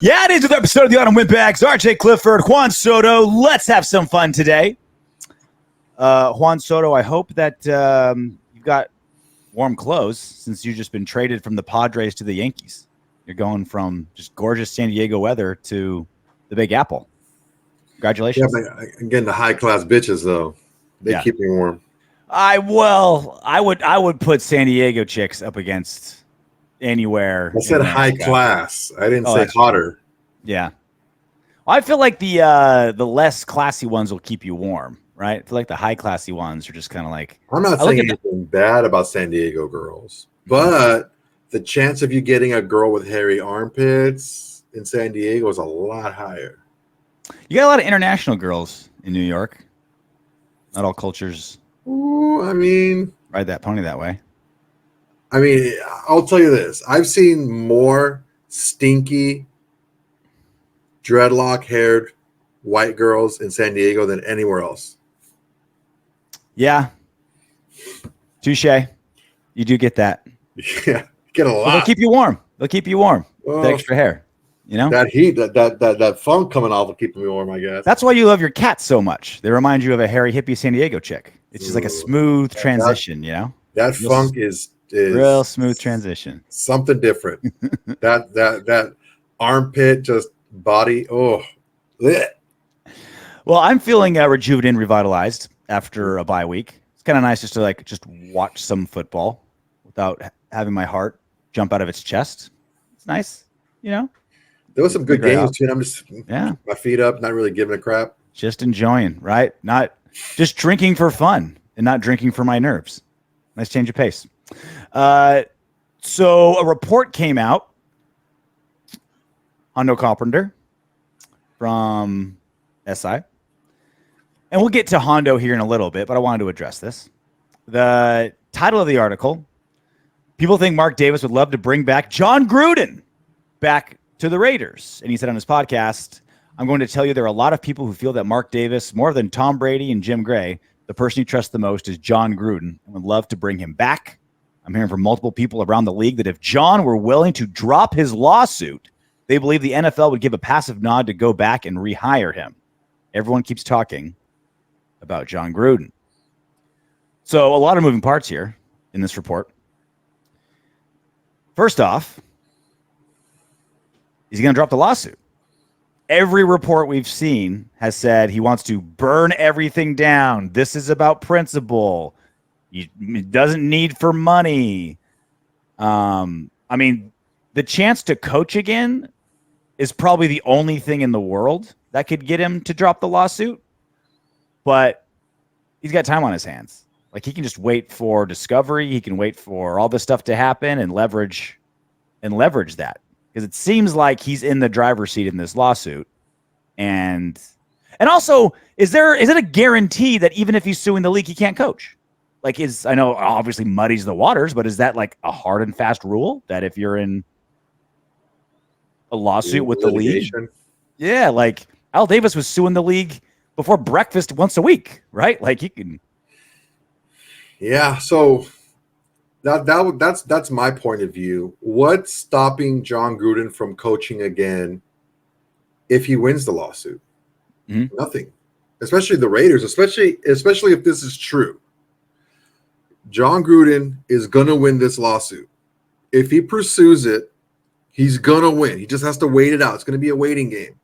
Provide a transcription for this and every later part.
Yeah, it is another episode of the Autumn Windbags. RJ Clifford, Juan Soto. Let's have some fun today. Juan Soto, I hope that you've got warm clothes since you've just been traded from the Padres to the Yankees. You're going from just gorgeous San Diego weather to the Big Apple. Congratulations. Yeah, but again, the high-class bitches, though, they keep me warm. I would put San Diego chicks up against anywhere. I said high class. I didn't say hotter. True. Yeah. Well, I feel like the less classy ones will keep you warm, right? I feel like the high classy ones are just kind of like. I'm not saying anything bad about San Diego girls, but the chance of you getting a girl with hairy armpits in San Diego is a lot higher. You got a lot of international girls in New York. Not all cultures. Ooh, I mean, ride that pony that way. I mean, I'll tell you this. I've seen more stinky, dreadlock-haired white girls in San Diego than anywhere else. Yeah. Touche. You do get that. Yeah, get a lot. Well, they'll keep you warm. They'll keep you warm. Well, the extra hair. You know? That heat, that funk coming off will keep me warm, I guess. That's why you love your cats so much. They remind you of a hairy hippie San Diego chick. It's just like a smooth transition, you know? That funk is real smooth transition. Something different. that armpit, just body. Oh, bleh. Well, I'm feeling rejuvenated, revitalized after a bye week. It's kind of nice just to just watch some football without having my heart jump out of its chest. It's nice, you know. There was some good games too. And I'm just my feet up, not really giving a crap. Just enjoying, right? Not just drinking for fun and not drinking for my nerves. Nice change of pace. So a report came out, Hondo Carpenter from SI. And we'll get to Hondo here in a little bit, but I wanted to address this. The title of the article, people think Mark Davis would love to bring back Jon Gruden back to the Raiders. And he said on his podcast, I'm going to tell you there are a lot of people who feel that Mark Davis, more than Tom Brady and Jim Gray, the person you trust the most is Jon Gruden and would love to bring him back. I'm hearing from multiple people around the league that if Jon were willing to drop his lawsuit, they believe the NFL would give a passive nod to go back and rehire him. Everyone keeps talking about Jon Gruden. So a lot of moving parts here in this report. First off, is he going to drop the lawsuit? Every report we've seen has said he wants to burn everything down. This is about principle. He doesn't need for money. I mean, the chance to coach again is probably the only thing in the world that could get him to drop the lawsuit. But he's got time on his hands. Like, he can just wait for discovery. He can wait for all this stuff to happen and leverage that. Because it seems like he's in the driver's seat in this lawsuit. And also, is it a guarantee that even if he's suing the league, he can't coach? Like, I know obviously muddies the waters, but is that like a hard and fast rule that if you're in a lawsuit with the league? Yeah, like Al Davis was suing the league before breakfast once a week, right? Like, he can. Yeah, so that's my point of view. What's stopping Jon Gruden from coaching again if he wins the lawsuit? Mm-hmm. Nothing. Especially the Raiders, especially if this is true. Jon Gruden is gonna win this lawsuit. If he pursues it, he's gonna win. He just has to wait it out. It's gonna be a waiting game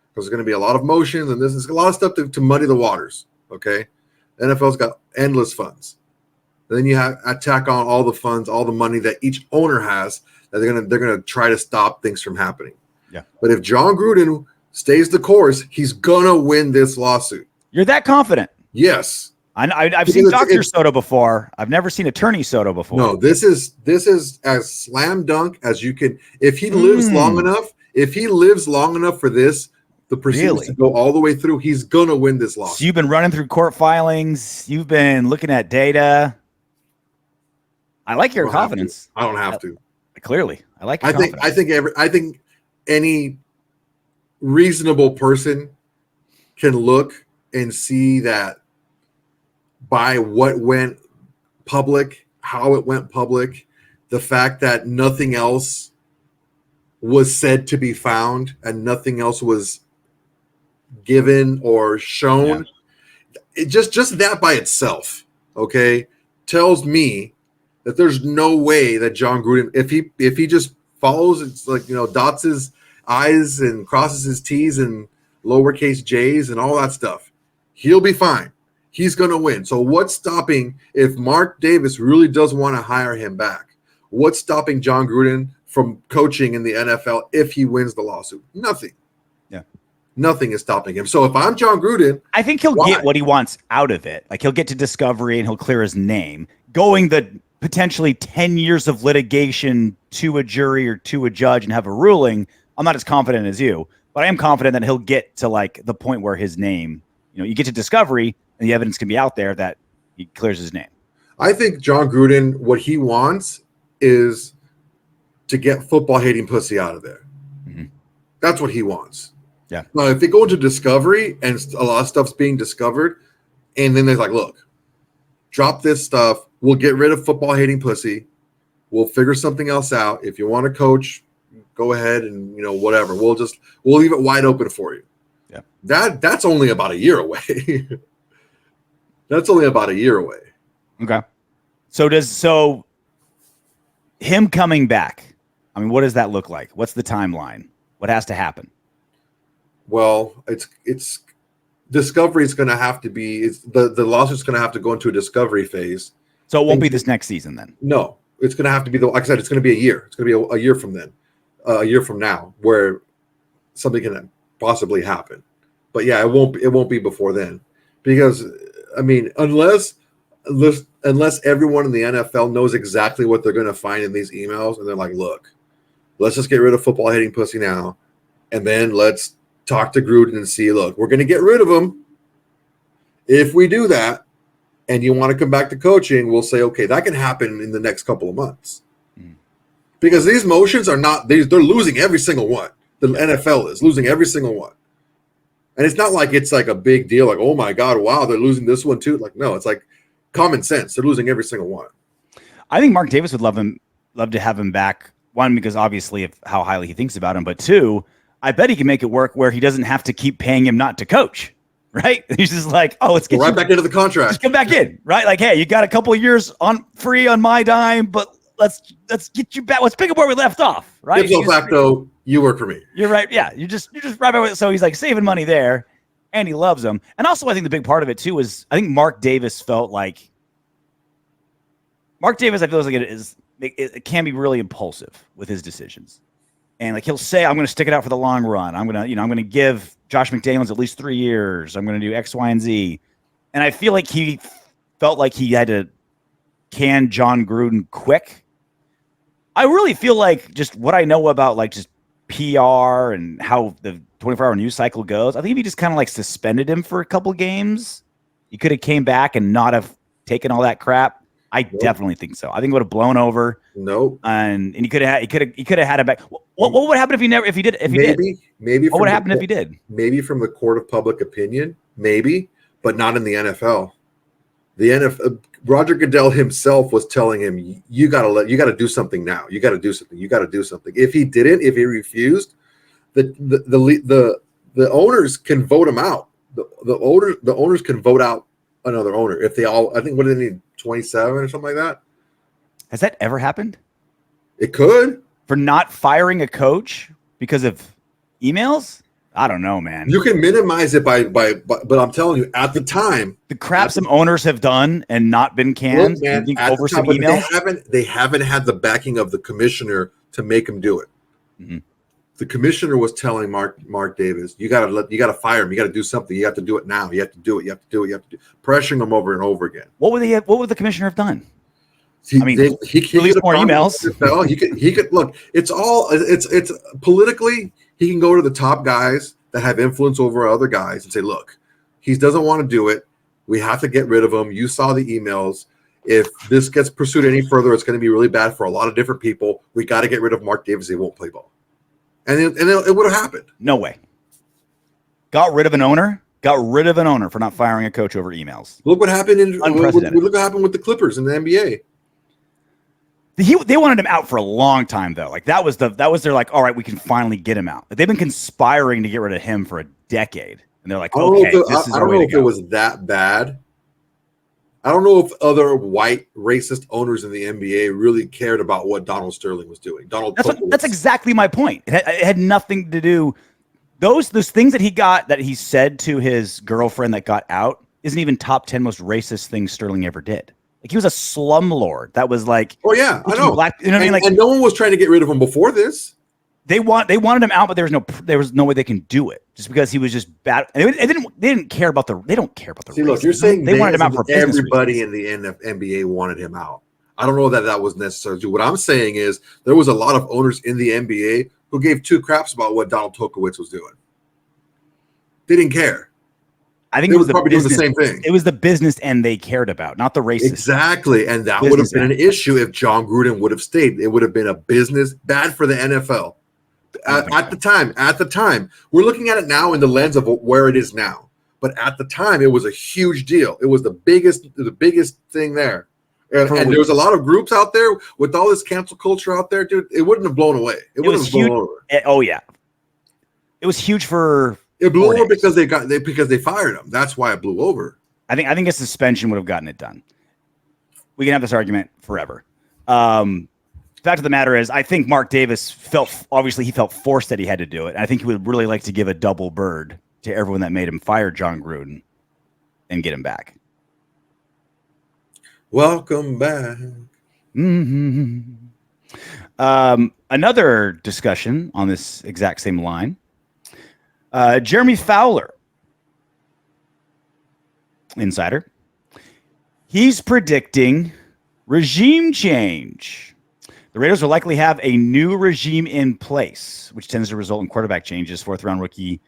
because there's gonna be a lot of motions and there's a lot of stuff to muddy the waters. Okay, the NFL's got endless funds. Then you have attack on all the funds, all the money that each owner has that they're gonna try to stop things from happening. Yeah. But if Jon Gruden stays the course, he's gonna win this lawsuit. You're that confident? Yes. I've seen Dr. Soto before. I've never seen Attorney Soto before. No, this is as slam dunk as you can. If he lives long enough for this, the proceedings to go all the way through, he's gonna win this lawsuit. So you've been running through court filings. You've been looking at data. I like your confidence. I don't have to. Clearly, I like your confidence. I think any reasonable person can look and see that by what went public, how it went public, the fact that nothing else was said to be found and nothing else was given or shown. It just that by itself, okay, tells me that there's no way that Jon Gruden, if he just follows, it's like, dots his I's and crosses his T's and lowercase J's and all that stuff, he'll be fine. He's going to win. So what's stopping, if Mark Davis really does want to hire him back, what's stopping Jon Gruden from coaching in the NFL if he wins the lawsuit? Nothing. Yeah. Nothing is stopping him. So if I'm Jon Gruden, I think he'll get what he wants out of it. Like, he'll get to discovery and he'll clear his name. Going the potentially 10 years of litigation to a jury or to a judge and have a ruling, I'm not as confident as you, but I am confident that he'll get to like the point where his name, you get to discovery and the evidence can be out there that he clears his name. I think Jon Gruden, what he wants is to get football hating pussy out of there. Mm-hmm. That's what he wants. Yeah. Now, if they go into discovery and a lot of stuff's being discovered, and then they're like, look, drop this stuff. We'll get rid of football hating pussy. We'll figure something else out. If you want to coach, go ahead and, whatever. We'll leave it wide open for you. Yeah. That's only about a year away. That's only about a year away. Okay. So him coming back, I mean, what does that look like? What's the timeline? What has to happen? Well, it's discovery is going to have to be, the lawsuit's going to have to go into a discovery phase. So it won't be this next season then? No, it's going to have to be, like I said, it's going to be a year. It's going to be a year from then, a year from now, where something can possibly happen. But yeah, it won't be before then, because I mean, unless everyone in the NFL knows exactly what they're going to find in these emails, and they're like, look, let's just get rid of football hating pussy now, and then let's talk to Gruden and see, look, we're going to get rid of him. If we do that and you want to come back to coaching, we'll say, okay, that can happen in the next couple of months. Because these motions are not, they're losing every single one. The NFL is losing every single one. And it's not like it's like a big deal, like, oh my God, wow, they're losing this one too. Like, no, it's like common sense. They're losing every single one. I think Mark Davis would love to have him back. One, because obviously of how highly he thinks about him, but two, I bet he can make it work where he doesn't have to keep paying him not to coach, right? He's just like, oh, let's get right back into the contract. Just come back in, right? Like, hey, you got a couple of years on free on my dime, but let's get you back. Let's pick up where we left off, right? Ipso facto, you work for me. You're right. Yeah, you're just right by. So he's like saving money there, and he loves him. And also, I think the big part of it too is I think Mark Davis felt like I feel like it can be really impulsive with his decisions. And like he'll say, I'm going to stick it out for the long run. I'm going to give Josh McDaniels at least 3 years. I'm going to do X, Y, and Z. And I feel like he felt like he had to can Jon Gruden quick. I really feel like just what I know about like just PR and how the 24-hour news cycle goes, I think if he just kind of like suspended him for a couple games, he could have came back and not have taken all that crap. I definitely think so. I think it would have blown over. Nope. And he could have had it back. What would happen if he did? Maybe what would happen if he did? Maybe from the court of public opinion, maybe, but not in the NFL. The NFL, Roger Goodell himself was telling him, you got to do something now. You got to do something. If he didn't, if he refused, the owners can vote him out. The owners can vote out another owner if they all. I think what do they need? 27 or something like that. Has that ever happened? It could. For not firing a coach because of emails? I don't know, man. You can minimize it by but I'm telling you, at the time, the crap some owners have done and not been canned over some emails. They haven't had the backing of the commissioner to make him do it. Mm-hmm. The commissioner was telling Mark Davis, you got to fire him. You got to do something. You have to do it now. You have to do it. Pressuring him over and over again. What would the commissioner have done? He released more emails. He could look. It's politically. He can go to the top guys that have influence over other guys and say, look, he doesn't want to do it. We have to get rid of him. You saw the emails. If this gets pursued any further, it's going to be really bad for a lot of different people. We got to get rid of Mark Davis. He won't play ball. And it would have happened. No way. Got rid of an owner for not firing a coach over emails. Look what happened look what happened with the Clippers in the NBA. They wanted him out for a long time though. Like that was their like, all right, we can finally get him out. Like, they've been conspiring to get rid of him for a decade, and they're like, okay, this is I our don't way know to if go. it was that bad. I don't know if other white racist owners in the NBA really cared about what Donald Sterling was doing. That's exactly my point. It had nothing to do. Those things that he said to his girlfriend that got out isn't even top 10 most racist things Sterling ever did. Like he was a slumlord. That was like, oh yeah, I know. Black, you know what I mean? Like, and no one was trying to get rid of him before this. They wanted him out, but there was no way they can do it just because he was just bad. And they didn't care about the. They don't care about the. See, look, you're saying they wanted him out for business everybody reasons. in the NBA wanted him out. I don't know that was necessary. What I'm saying is there was a lot of owners in the NBA who gave two craps about what Donald Tokowitz was doing. They didn't care. I think it was probably doing the same thing. It was the business end they cared about, not the racist. Exactly, and that would have been an issue if Jon Gruden would have stayed. It would have been a business bad for the NFL at the time. We're looking at it now in the lens of where it is now, but at the time, it was a huge deal. It was the biggest thing there, and there was a lot of groups out there with all this cancel culture out there, dude. It wouldn't have blown away. It wouldn't have blown over. Oh yeah, it was huge for. It blew over because they fired him. That's why it blew over. I think a suspension would have gotten it done. We can have this argument forever. Fact of the matter is, I think Mark Davis felt forced that he had to do it. I think he would really like to give a double bird to everyone that made him fire Jon Gruden and get him back. Welcome back. Mm-hmm. Another discussion on this exact same line. Jeremy Fowler, insider, he's predicting regime change. The Raiders will likely have a new regime in place, which tends to result in quarterback changes. Fourth-round rookie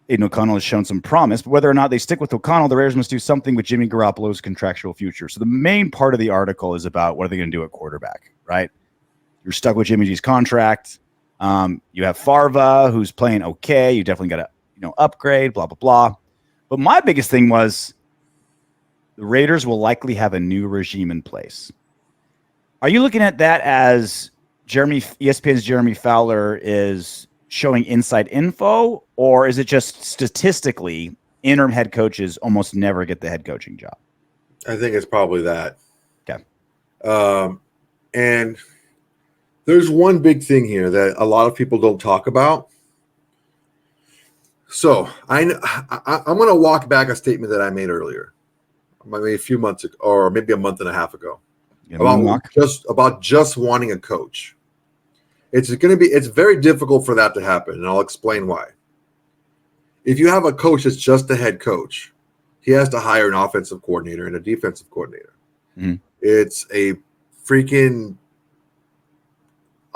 Aiden O'Connell has shown some promise, but whether or not they stick with O'Connell, the Raiders must do something with Jimmy Garoppolo's contractual future. So the main part of the article is about what are they going to do at quarterback, right? You're stuck with Jimmy G's contract. You have Farva, who's playing okay. You definitely got to upgrade, blah, blah, blah. But my biggest thing was the Raiders will likely have a new regime in place. Are you looking at that as ESPN's Jeremy Fowler is showing inside info, or is it just statistically interim head coaches almost never get the head coaching job? I think it's probably that. Okay. And there's one big thing here that a lot of people don't talk about. So I'm going to walk back a statement that I made earlier, maybe a few months ago, or maybe a month and a half ago, about just wanting a coach. It's very difficult for that to happen, and I'll explain why. If you have a coach that's just a head coach, he has to hire an offensive coordinator and a defensive coordinator. Mm-hmm. It's a freaking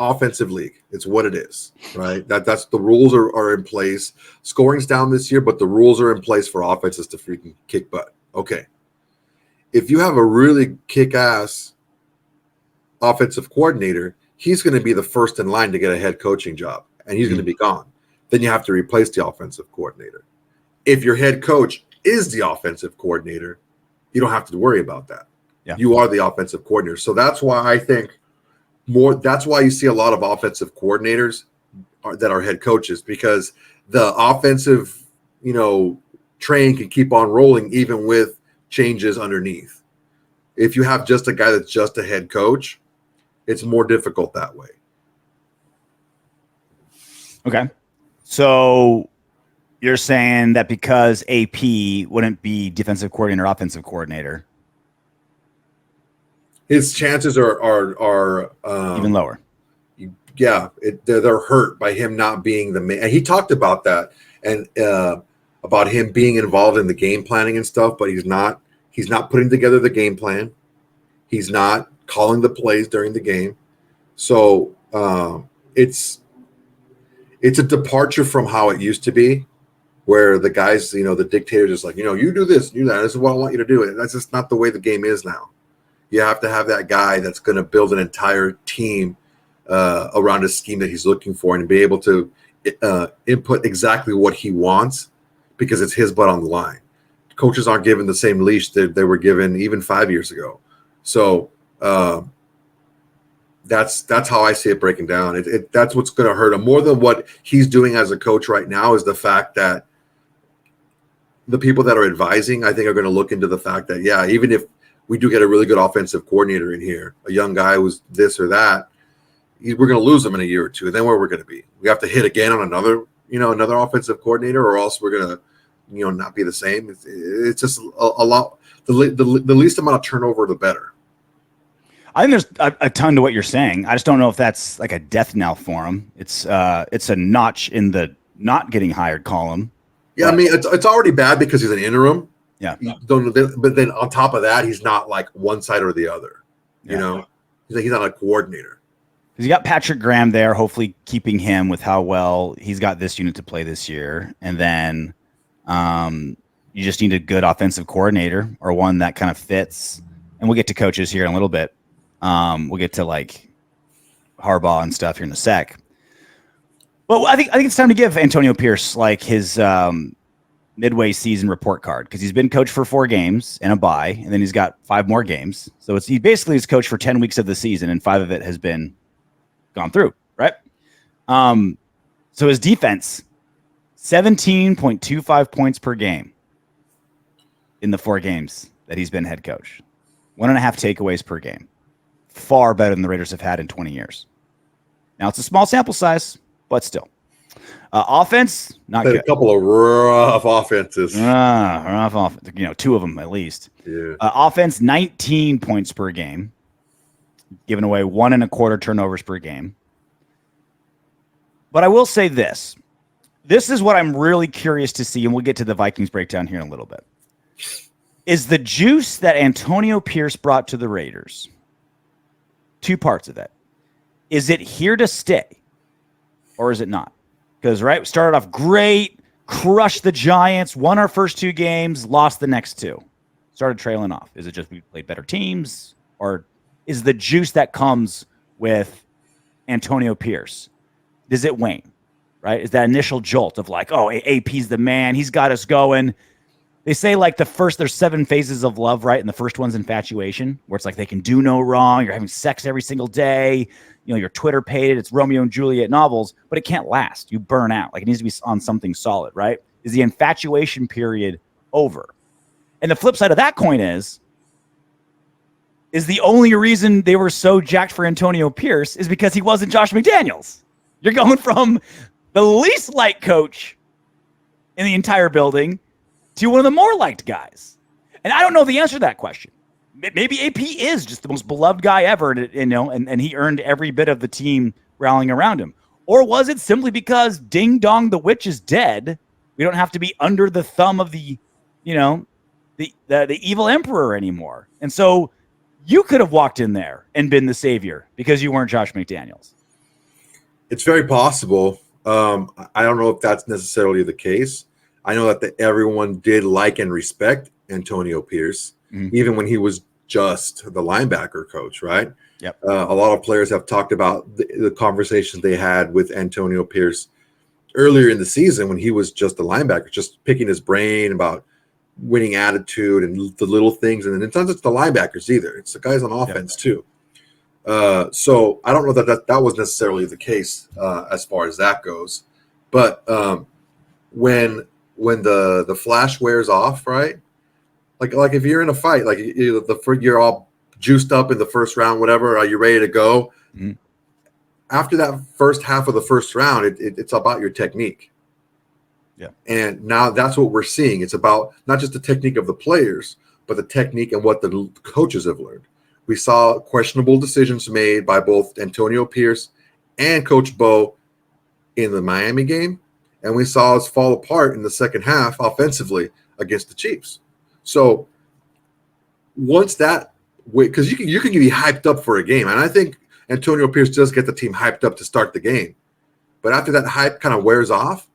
offensive league. It's what it is, right? That's the rules are in place. Scoring's down this year, but the rules are in place for offenses to freaking kick butt. Okay. If you have a really kick-ass offensive coordinator, he's going to be the first in line to get a head coaching job, and he's going to be gone. Then you have to replace the offensive coordinator. If your head coach is the offensive coordinator, you don't have to worry about that. Yeah. You are the offensive coordinator. So that's why I think that's why you see a lot of offensive coordinators that are head coaches, because the offensive, train can keep on rolling even with changes underneath. If you have just a guy that's just a head coach, it's more difficult that way. Okay. So you're saying that because AP wouldn't be defensive coordinator, offensive coordinator, his chances are even lower. Yeah, they're hurt by him not being the man. And he talked about that and about him being involved in the game planning and stuff, but he's not putting together the game plan. He's not calling the plays during the game. So it's a departure from how it used to be, where the guys, the dictators is like, you do this, you do that. This is what I want you to do. And that's just not the way the game is now. You have to have that guy that's going to build an entire team around a scheme that he's looking for and be able to input exactly what he wants, because it's his butt on the line. Coaches aren't given the same leash that they were given even 5 years ago. So That's how I see it breaking down. That's what's going to hurt him more than what he's doing as a coach right now is the fact that the people that are advising, I think, are going to look into the fact that, yeah, even if we do get a really good offensive coordinator in here, a young guy who's this or that, we're going to lose him in a year or two. And then where we're going to be, we have to hit again on another offensive coordinator, or else we're going to, not be the same. It's just a lot. The least amount of turnover, the better. I think there's a ton to what you're saying. I just don't know if that's like a death knell for him. It's a notch in the not getting hired column. Yeah, I mean, it's already bad because he's an interim. Yeah. But then on top of that, he's not like one side or the other. Yeah. He's not a coordinator. Because you got Patrick Graham there, hopefully keeping him with how well he's got this unit to play this year. And then you just need a good offensive coordinator or one that kind of fits. And we'll get to coaches here in a little bit. We'll get to like Harbaugh and stuff here in a sec. Well, I think it's time to give Antonio Pierce like his midway season report card, because he's been coach for 4 games and a bye, and then he's got 5 more games. So he basically is coach for 10 weeks of the season, and 5 of it has been gone through, right? So his defense, 17.25 points per game in the 4 games that he's been head coach. 1.5 takeaways per game. Far better than the Raiders have had in 20 years. Now, it's a small sample size, but still. Offense, not good. A couple of rough offenses. Rough offense. 2 of them at least. Yeah. Offense, 19 points per game, giving away 1.25 turnovers per game. But I will say this. This is what I'm really curious to see, and we'll get to the Vikings breakdown here in a little bit. Is the juice that Antonio Pierce brought to the Raiders, 2 parts of it. Is it here to stay, or is it not? Because, right, we started off great, crushed the Giants, won our first 2 games, lost the next 2. Started trailing off. Is it just we played better teams, or is the juice that comes with Antonio Pierce, does it wane, right? Is that initial jolt of like, oh, AP's the man, he's got us going. They say like there's 7 phases of love, right? And the first one's infatuation, where it's like they can do no wrong. You're having sex every single day. You're Twitter pated. It's Romeo and Juliet novels, but it can't last. You burn out. Like it needs to be on something solid, right? Is the infatuation period over? And the flip side of that coin is the only reason they were so jacked for Antonio Pierce is because he wasn't Josh McDaniels. You're going from the least liked coach in the entire building to one of the more liked guys. And I don't know the answer to that question. Maybe AP is just the most beloved guy ever, and he earned every bit of the team rallying around him. Or was it simply because ding dong, the witch is dead? We don't have to be under the thumb of the evil emperor anymore. And so you could have walked in there and been the savior because you weren't Josh McDaniels. It's very possible. I don't know if that's necessarily the case. I know that everyone did like and respect Antonio Pierce, even when he was just the linebacker coach, right? Yep. A lot of players have talked about the conversations they had with Antonio Pierce earlier in the season when he was just the linebacker, just picking his brain about winning attitude and the little things. And then it's not just the linebackers either. It's the guys on offense too. So I don't know that was necessarily the case as far as that goes. But when the flash wears off, right? Like if you're in a fight, like you're all juiced up in the first round, whatever, are you ready to go? Mm-hmm. After that first half of the first round, it's about your technique. Yeah. And now that's what we're seeing. It's about not just the technique of the players, but the technique and what the coaches have learned. We saw questionable decisions made by both Antonio Pierce and Coach Bo in the Miami game, and we saw us fall apart in the second half offensively against the Chiefs. So once that, because you can be hyped up for a game, and I think Antonio Pierce does get the team hyped up to start the game, but after that hype kind of wears off,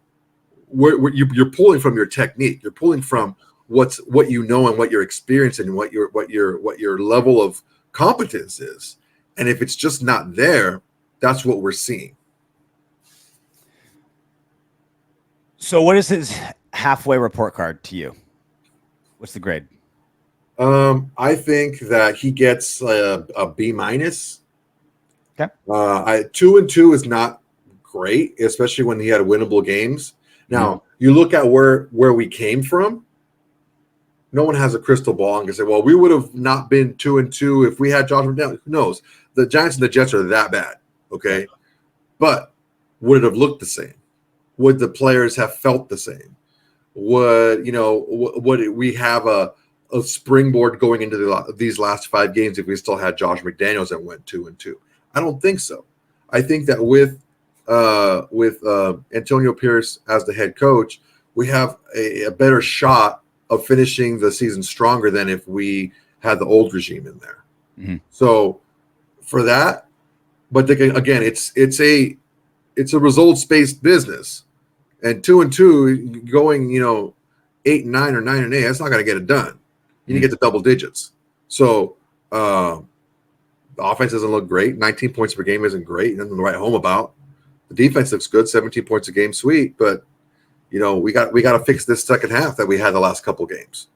you're pulling from your technique. You're pulling from what you know and what you're experiencing and what your level of competence is. And if it's just not there, that's what we're seeing. So what is his halfway report card to you? What's the grade? I think that he gets a B-. Okay. 2-2 is not great, especially when he had winnable games. Now, you look at where we came from. No one has a crystal ball and can say, well, we would have not been 2-2 if we had Josh McDaniels. Who knows? The Giants and the Jets are that bad, okay? But would it have looked the same? Would the players have felt the same? Would we have a springboard going into these last 5 games if we still had Josh McDaniels and went 2-2? I don't think so. I think that with Antonio Pierce as the head coach, we have a better shot of finishing the season stronger than if we had the old regime in there. Mm-hmm. So for that, but again, it's a results-based business, and 2-2 going 8-9 or 9-8, that's not going to get it done. You need to get to double digits. So the offense doesn't look great. 19 points per game isn't great. Nothing to write home about. The defense looks good. 17 points a game, sweet, but we got to fix this second half that we had the last couple games.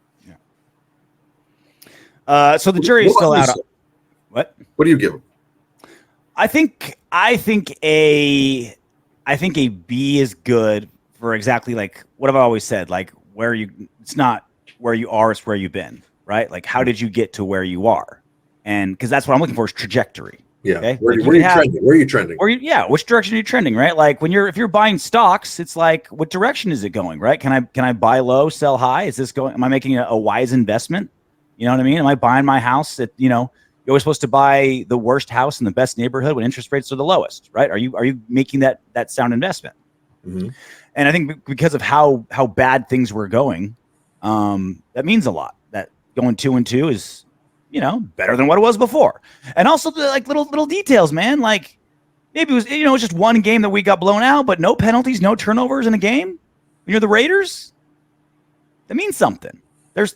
Yeah. So the jury is still out. What do you give them? I think a B is good for exactly like what I've always said. Like it's not where you are, it's where you've been, right? Like how did you get to where you are? And because that's what I'm looking for is trajectory. Yeah. Okay? Where are you trending? Where are you trending? Which direction are you trending, right? Like if you're buying stocks, it's like, what direction is it going, right? Can I buy low, sell high? Am I making a wise investment? You know what I mean? Am I buying my house at, you're always supposed to buy the worst house in the best neighborhood when interest rates are the lowest, right? Are you making that sound investment? Mm-hmm. And I think because of how bad things were going, that means a lot. That going 2-2 is, better than what it was before. And also the little details, man. Like maybe it was, it's just one game that we got blown out, but no penalties, no turnovers in a game. When you're the Raiders, that means something. There's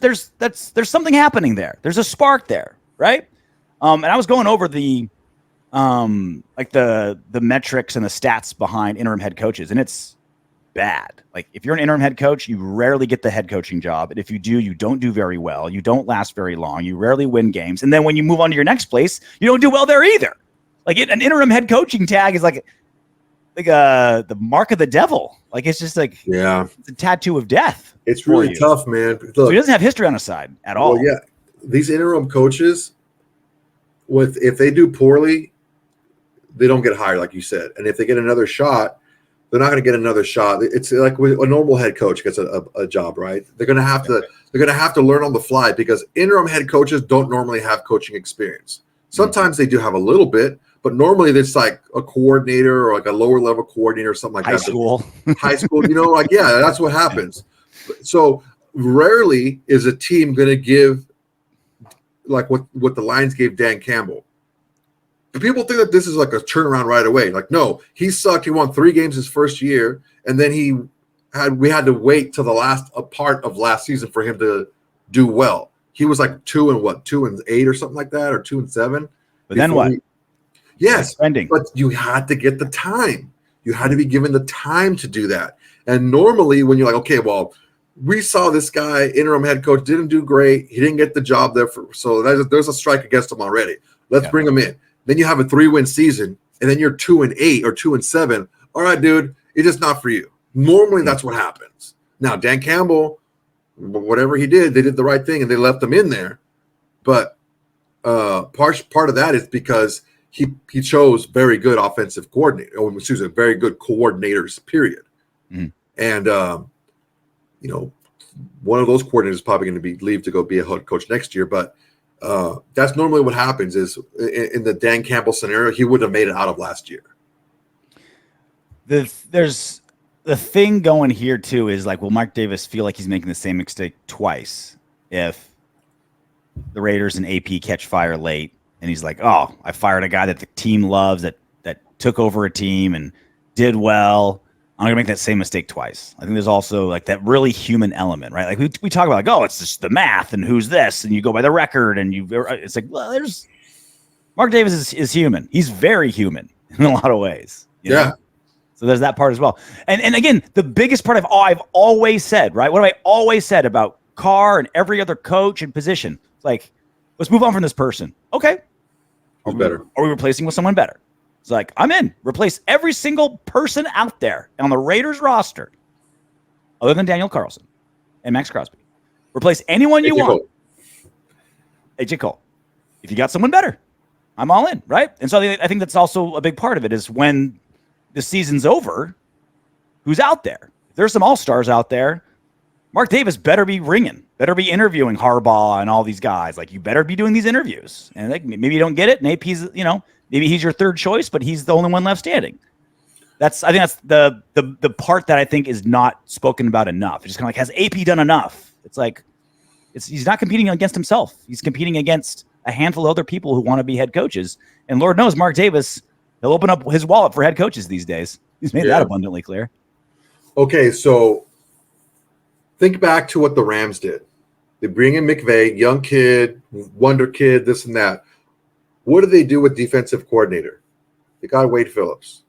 something happening there. There's a spark there, right? And I was going over the metrics and the stats behind interim head coaches, and it's bad. Like if you're an interim head coach, you rarely get the head coaching job. And if you do, you don't do very well. You don't last very long. You rarely win games. And then when you move on to your next place, you don't do well there either. Like an interim head coaching tag is like the mark of the devil. Like it's just like, it's a tattoo of death. It's really tough, man. Look, so he doesn't have history on his side at all. Well, yeah. These interim coaches, if they do poorly, they don't get hired, like you said. And if they get another shot, they're not going to get another shot. It's like a normal head coach gets a job, right? They're going to have to learn on the fly because interim head coaches don't normally have coaching experience. Sometimes they do have a little bit, but normally it's like a coordinator or like a lower level coordinator or something like High school, that's what happens. So rarely is a team going to give like what the Lions gave Dan Campbell. People think that this is like a turnaround right away. Like, no, he sucked. He won 3 games his first year, and then we had to wait till the last part of last season for him to do well. He was like 2-8 or something like that, or 2-7. But then what? Yes, but you had to get the time. You had to be given the time to do that. And normally, when you're like, okay, well, we saw this guy, interim head coach, didn't do great. He didn't get the job there, so there's a strike against him already. Let's bring him in. Then you have a 3-win season, and then you're 2-8 or 2-7. All right, dude, it's just not for you. Normally, that's what happens. Now, Dan Campbell, whatever he did, they did the right thing, and they left him in there. But part of that is because he chose very good offensive very good coordinators, period. Mm-hmm. And one of those coordinators is probably going to leave to go be a head coach next year, but that's normally what happens is in the Dan Campbell scenario, he wouldn't have made it out of last year. There's the thing going here too is like, will Mark Davis feel like he's making the same mistake twice if the Raiders and AP catch fire late and he's like, oh, I fired a guy that the team loves that took over a team and did well. I'm going to make that same mistake twice. I think there's also like that really human element, right? Like we talk about like, oh, it's just the math and who's this, and you go by the record and it's like, well, there's Mark Davis is human. He's very human in a lot of ways. You know? So there's that part as well. And again, the biggest part I've always said, right? What have I always said about Carr and every other coach and position? It's like, let's move on from this person. Okay. Who's better? Are we replacing with someone better? It's like, I'm in. Replace every single person out there on the Raiders roster, other than Daniel Carlson and Maxx Crosby. Replace anyone you want. AJ Cole. If you got someone better, I'm all in, right? And so I think that's also a big part of it is when the season's over, who's out there? If there's some all-stars out there, Mark Davis better be ringing, better be interviewing Harbaugh and all these guys. Like, you better be doing these interviews. And like, maybe you don't get it, and AP's, maybe he's your third choice, but he's the only one left standing. I think that's the part that I think is not spoken about enough. It's just kind of like, has AP done enough? It's like, he's not competing against himself. He's competing against a handful of other people who want to be head coaches. And Lord knows Mark Davis, he'll open up his wallet for head coaches these days. He's made that abundantly clear. Okay, so think back to what the Rams did. They bring in McVay, young kid, wonder kid, this and that. What do they do with defensive coordinator? They got Wade Phillips.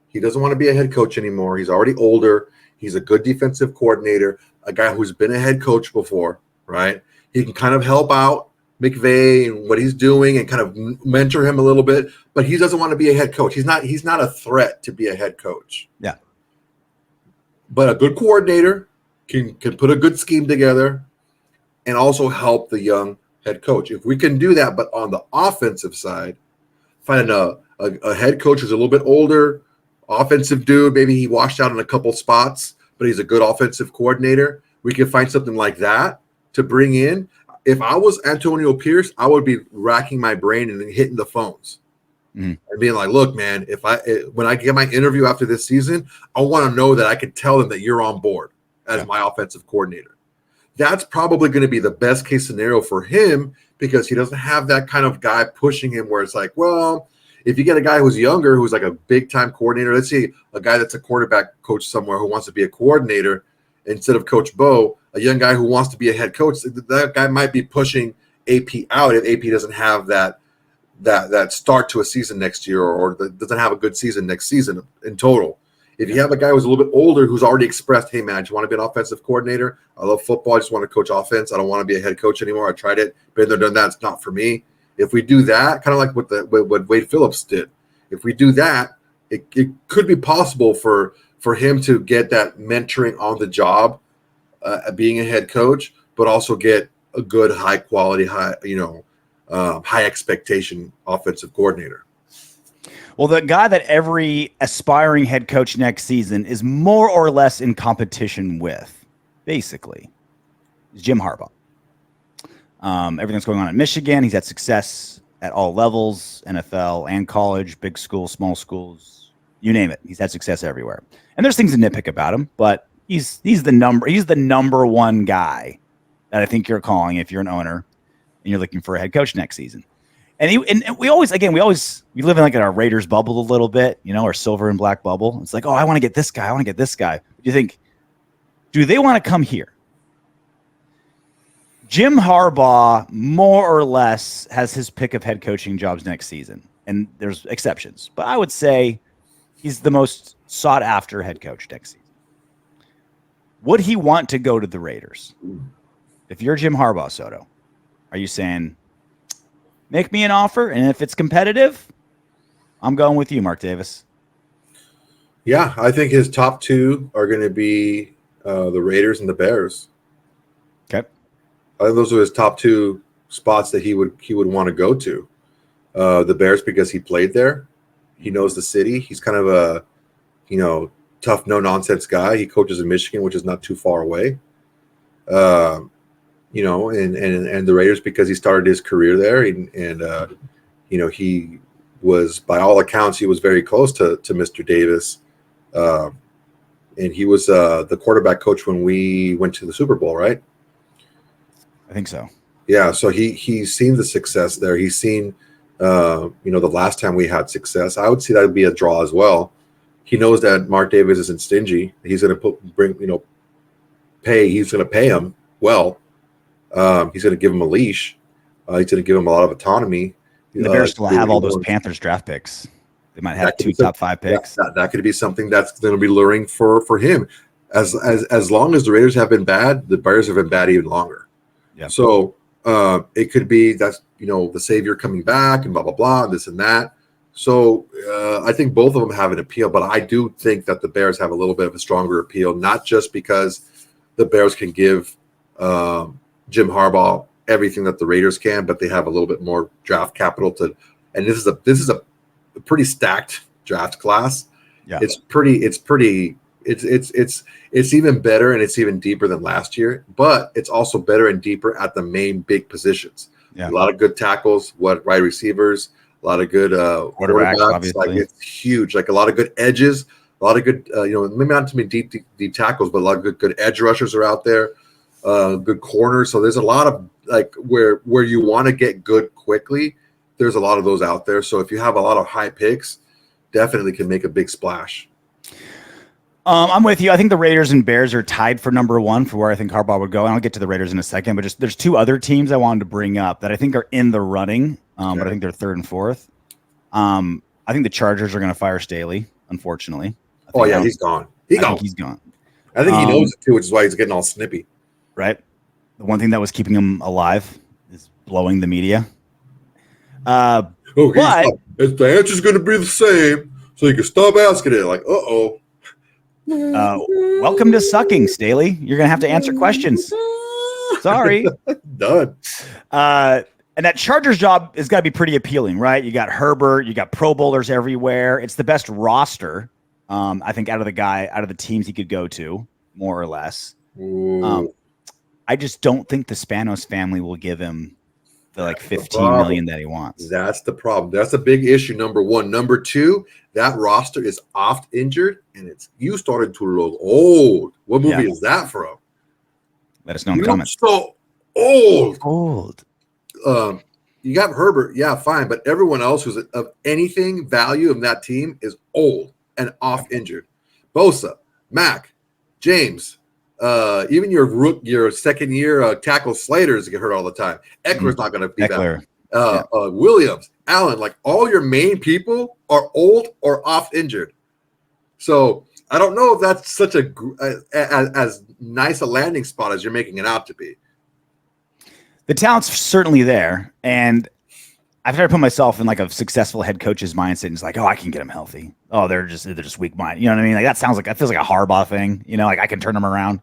He doesn't want to be a head coach anymore. He's already older. He's a good defensive coordinator, a guy who's been a head coach before, right? He can kind of help out McVay and what he's doing and kind of mentor him a little bit, but he doesn't want to be a head coach. He's not a threat to be a head coach. Yeah. But a good coordinator can put a good scheme together and also help the young head coach. If we can do that, but on the offensive side, find a head coach who's a little bit older, offensive dude, maybe he washed out in a couple spots, but he's a good offensive coordinator. We can find something like that to bring in. If I was Antonio Pierce, I would be racking my brain and hitting the phones and being like, look, man, when I get my interview after this season, I want to know that I can tell them that you're on board as my offensive coordinator. That's probably going to be the best case scenario for him because he doesn't have that kind of guy pushing him where it's like, well, if you get a guy who's younger, who's like a big-time coordinator, let's say a guy that's a quarterback coach somewhere who wants to be a coordinator instead of Coach Bo, a young guy who wants to be a head coach, that guy might be pushing AP out if AP doesn't have that start to a season next year or doesn't have a good season next season in total. If you have a guy who's a little bit older who's already expressed, hey, man, I just want to be an offensive coordinator. I love football. I just want to coach offense. I don't want to be a head coach anymore. I tried it. Been there, done that. It's not for me. If we do that, kind of like what Wade Phillips did, if we do that, it could be possible for him to get that mentoring on the job, being a head coach, but also get a good, high quality, high expectation offensive coordinator. Well, the guy that every aspiring head coach next season is more or less in competition with, basically, is Jim Harbaugh. Everything's going on at Michigan. He's had success at all levels, NFL and college, big schools, small schools, you name it. He's had success everywhere. And there's things to nitpick about him, but he's the number one guy that I think you're calling if you're an owner and you're looking for a head coach next season. And we live in like in our Raiders bubble a little bit, our silver and black bubble. It's like, oh, I want to get this guy. I want to get this guy. You think, do they want to come here? Jim Harbaugh more or less has his pick of head coaching jobs next season. And there's exceptions, but I would say he's the most sought after head coach next season. Would he want to go to the Raiders? If you're Jim Harbaugh, Soto, are you saying, make me an offer, and if it's competitive, I'm going with you, Mark Davis? Yeah, I think his top two are going to be the Raiders and the Bears. Okay. I think those are his top two spots that he would want to go to. The Bears because he played there. He knows the city. He's kind of a, tough, no-nonsense guy. He coaches in Michigan, which is not too far away. And the Raiders because he started his career there, and he was, by all accounts, he was very close to Mr. Davis, and he was the quarterback coach when we went to the Super Bowl, right? I think so. Yeah, so he's seen the success there. He's seen, the last time we had success. I would see that would be a draw as well. He knows that Mark Davis isn't stingy. He's going to pay. He's going to pay him well. He's going to give him a leash. He's going to give him a lot of autonomy. And the Bears still have all those Panthers draft picks. They might have 2 top 5 picks. That could be something that's going to be luring for him. As long as the Raiders have been bad, the Bears have been bad even longer. Yeah. So it could be that's the savior coming back and blah blah blah, this and that. So I think both of them have an appeal, but I do think that the Bears have a little bit of a stronger appeal, not just because the Bears can give Jim Harbaugh everything that the Raiders can, but they have a little bit more draft capital to. And this is a pretty stacked draft class. Yeah, it's even better and it's even deeper than last year, but it's also better and deeper at the main big positions. Yeah. A lot of good tackles, wide receivers, a lot of good quarterbacks. Obviously. Like it's huge. Like a lot of good edges, a lot of good, maybe not too many deep tackles, but a lot of good edge rushers are out there. Good corners. So there's a lot of like where you want to get good quickly. There's a lot of those out there. So if you have a lot of high picks, definitely can make a big splash. I'm with you. I think the Raiders and Bears are tied for number one for where I think Harbaugh would go. And I'll get to the Raiders in a second, but just there's two other teams I wanted to bring up that I think are in the running, but I think they're third and fourth. I think the Chargers are going to fire Staley, unfortunately. He's gone. He's gone. I think he knows it too, which is why he's getting all snippy. Right. The one thing that was keeping him alive is blowing the media. But the answer's going to be the same, so you can stop asking it. Like, welcome to sucking, Staley. You're going to have to answer questions. Sorry. Done. And that Chargers job has got to be pretty appealing, right? You got Herbert, you got Pro Bowlers everywhere. It's the best roster, I think, out of the teams he could go to, more or less. I just don't think the Spanos family will give him the like 15 million that he wants. That's the problem. That's a big issue. Number one. Number two, that roster is oft injured, and you started to look old. What movie is that from? Let us know in the comments. So old. You got Herbert, yeah, fine, but everyone else who's of anything value in that team is old and off injured. Bosa, Mack, James, even your second year tackle Slaters get hurt all the time. Eckler's not going to be back. Williams, Allen, like all your main people are old or off injured. So I don't know if that's such as nice a landing spot as you're making it out to be. The talent's certainly there, and I've tried to put myself in like a successful head coach's mindset. And it's like, oh, I can get them healthy. Oh, they're just weak mind. You know what I mean? Like that feels like a Harbaugh thing. You know, like I can turn them around.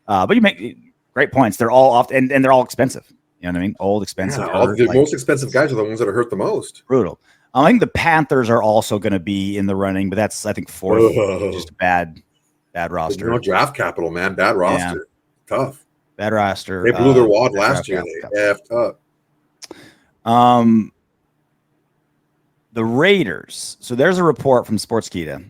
But you make great points. They're all off, and they're all expensive. You know what I mean? Old, expensive. Yeah, the most expensive guys are the ones that are hurt the most. Brutal. I think the Panthers are also going to be in the running, but that's I think fourth. Just a bad roster. There's no draft capital, man. Bad roster. Yeah. Tough. Bad roster. They blew their wad last year. They effed up. The Raiders. So there's a report from Sportskeeda.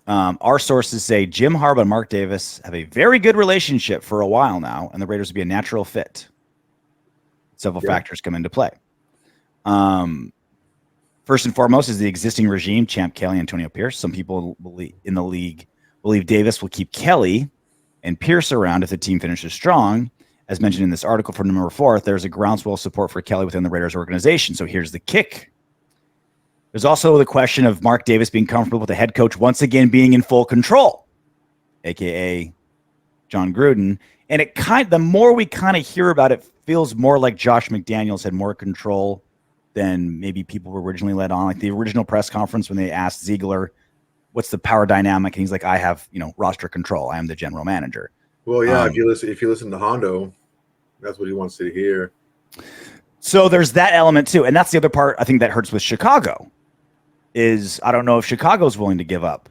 Our sources say Jim Harbaugh and Mark Davis have a very good relationship for a while now, and the Raiders would be a natural fit. Several factors come into play. First and foremost is the existing regime, Champ Kelly, Antonio Pierce. Some people in the league believe Davis will keep Kelly and Pierce around if the team finishes strong. As mentioned in this article from November 4th, there's a groundswell of support for Kelly within the Raiders organization. So here's the kick. There's also the question of Mark Davis being comfortable with the head coach once again being in full control, a.k.a. Jon Gruden. And the more we kind of hear about it, feels more like Josh McDaniels had more control than maybe people were originally led on. Like the original press conference when they asked Ziegler, what's the power dynamic? And he's like, I have, roster control. I am the general manager. Well, yeah, if you listen to Hondo, that's what he wants to hear. So there's that element too. And that's the other part I think that hurts with Chicago is I don't know if Chicago's willing to give up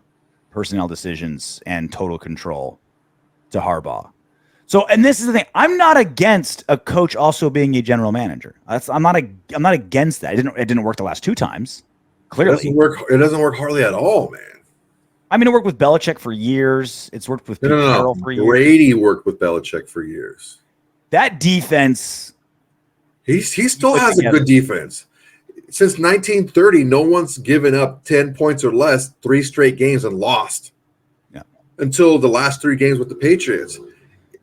personnel decisions and total control to Harbaugh. So, and this is the thing, I'm not against a coach also being a general manager. I'm not against that. It didn't work the last two times. Clearly, it doesn't work hardly at all, man. I mean, it worked with Belichick for years. It's worked with Pete Carroll for years. Brady worked with Belichick for years. That defense, he still has a good defense. Since 1930, no one's given up 10 points or less 3 straight games and lost. Yeah. Until the last 3 games with the Patriots.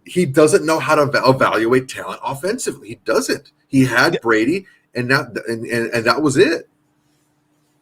He doesn't know how to evaluate talent offensively. He doesn't. He had Brady, and that was it.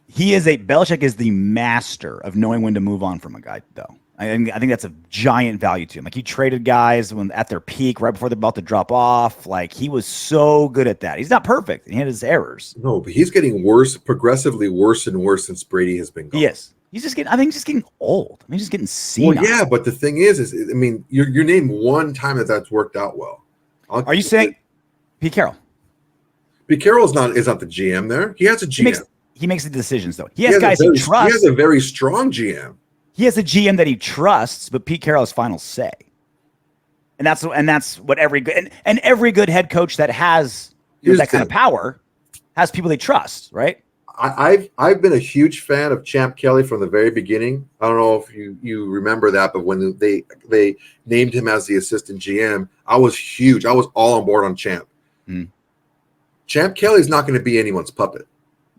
Belichick is the master of knowing when to move on from a guy, though. think that's a giant value to him. Like he traded guys when at their peak, right before they're about to drop off. Like he was so good at that. He's not perfect. He had his errors. No, but he's getting worse, progressively worse and worse since Brady has been gone. Yes. He's just getting, I think he's just getting old. I mean, he's just getting senile. Well, yeah, but the thing is I mean, you name one time that's worked out well. Are you saying Pete Carroll? Pete Carroll is not the GM there. He has a GM. He makes the decisions though. He has guys he trusts. He has a very strong GM. He has a GM that he trusts, but Pete Carroll has final say. And that's what every good and every good head coach that has that kind of power has people they trust, right? I've been a huge fan of Champ Kelly from the very beginning. I don't know if you remember that, but when they named him as the assistant GM, I was huge. I was all on board on Champ. Mm. Champ Kelly's not going to be anyone's puppet.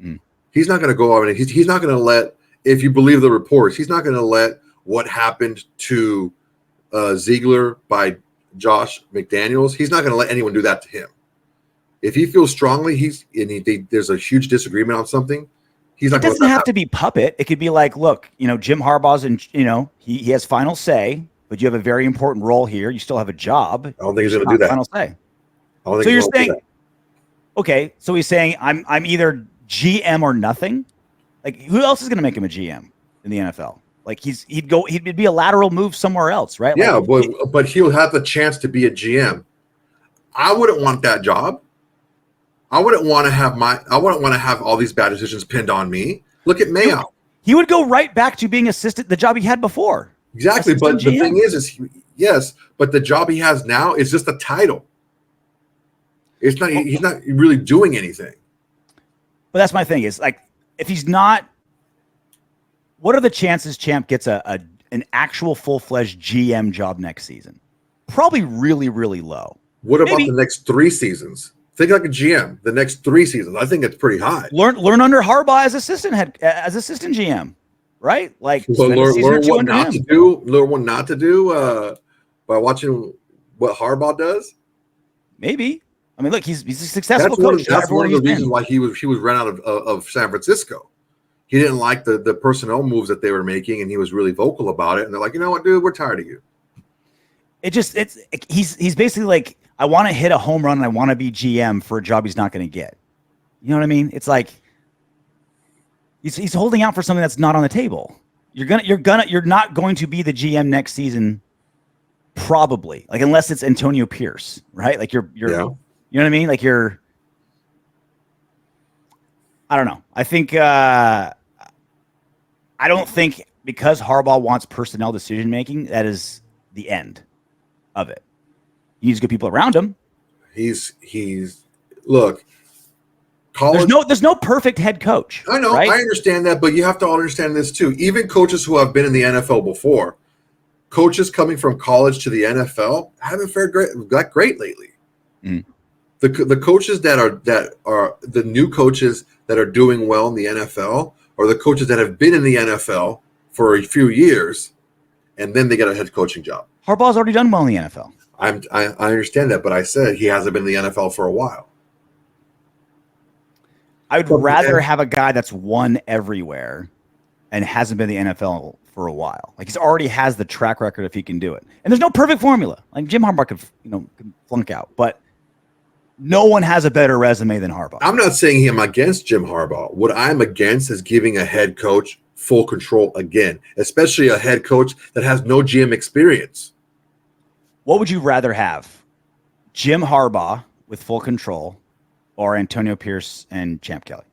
Mm. He's not going to go out and he's not going to let, if you believe the reports, he's not going to let what happened to Ziegler by Josh McDaniels. He's not going to let anyone do that to him. If he feels strongly, there's a huge disagreement on something. He's not. It doesn't have to be puppet. It could be like, look, Jim Harbaugh's, and he has final say, but you have a very important role here. You still have a job. I don't think he's going to do that. Final say. So you're saying, okay? So he's saying I'm either GM or nothing. Like who else is going to make him a GM in the NFL? Like he'd be a lateral move somewhere else, right? Yeah, like, but he'll have the chance to be a GM. I wouldn't want that job. I wouldn't want to have all these bad decisions pinned on me. Look at Mayo. He would go right back to being the job he had before. Exactly, but the thing is yes, but the job he has now is just a title. It's not. He's not really doing anything. But that's my thing. Is like if he's not, what are the chances Champ gets an actual full-fledged GM job next season? Probably really, really low. What about the next 3 seasons? Think like a GM. The next 3 seasons, I think it's pretty high. Learn under Harbaugh as assistant GM, right? Like learn what not to do. Learn what not to do by watching what Harbaugh does. Maybe. I mean, look, he's a successful coach. That's one of the reasons why he was run out of San Francisco. He didn't like the personnel moves that they were making, and he was really vocal about it. And they're like, you know what, dude, we're tired of you. He's basically like, I want to hit a home run and I want to be GM for a job he's not going to get. You know what I mean? It's like he's holding out for something that's not on the table. You're not going to be the GM next season, probably. Like unless it's Antonio Pierce, right? Like you're you know what I mean? Like I don't know. I think I don't think because Harbaugh wants personnel decision making, that is the end of it. He needs good people around him. He's look. College, there's no perfect head coach. I know, right? I understand that, but you have to understand this too. Even coaches who have been in the NFL before, coaches coming from college to the NFL haven't fared great lately. Mm. The coaches that are the new coaches that are doing well in the NFL are the coaches that have been in the NFL for a few years, and then they get a head coaching job. Harbaugh's already done well in the NFL. I understand that, but I said he hasn't been in the NFL for a while. I would rather have a guy that's won everywhere and hasn't been in the NFL for a while. Like he's already has the track record if he can do it. And there's no perfect formula. Like Jim Harbaugh could flunk out, but no one has a better resume than Harbaugh. I'm not saying I'm against Jim Harbaugh. What I'm against is giving a head coach full control again, especially a head coach that has no GM experience. What would you rather have? Jim Harbaugh with full control or Antonio Pierce and Champ Kelly?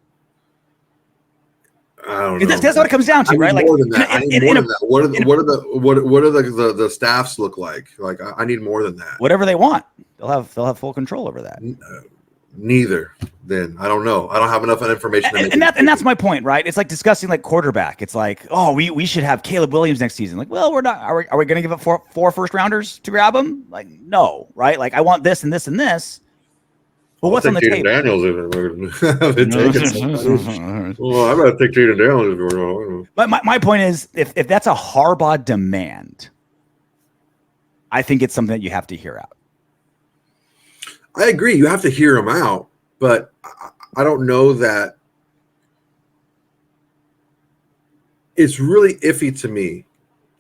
I don't know. That's what it comes down to, right? More than that. I need more than that. What are the staffs look like? Like I need more than that. Whatever they want. They'll have full control over that. Neither. Then I don't know. I don't have enough information. And that's my point, right? It's like discussing like quarterback. It's like, oh, we should have Caleb Williams next season. Like, well, we're not. Are we going to give up four first rounders to grab him? Like, no, right? Like, I want this and this and this. But what's on the table? Daniels well, I better take Jaden Daniels. But my point is, if that's a Harbaugh demand, I think it's something that you have to hear out. I agree. You have to hear him out, but I don't know that it's really iffy to me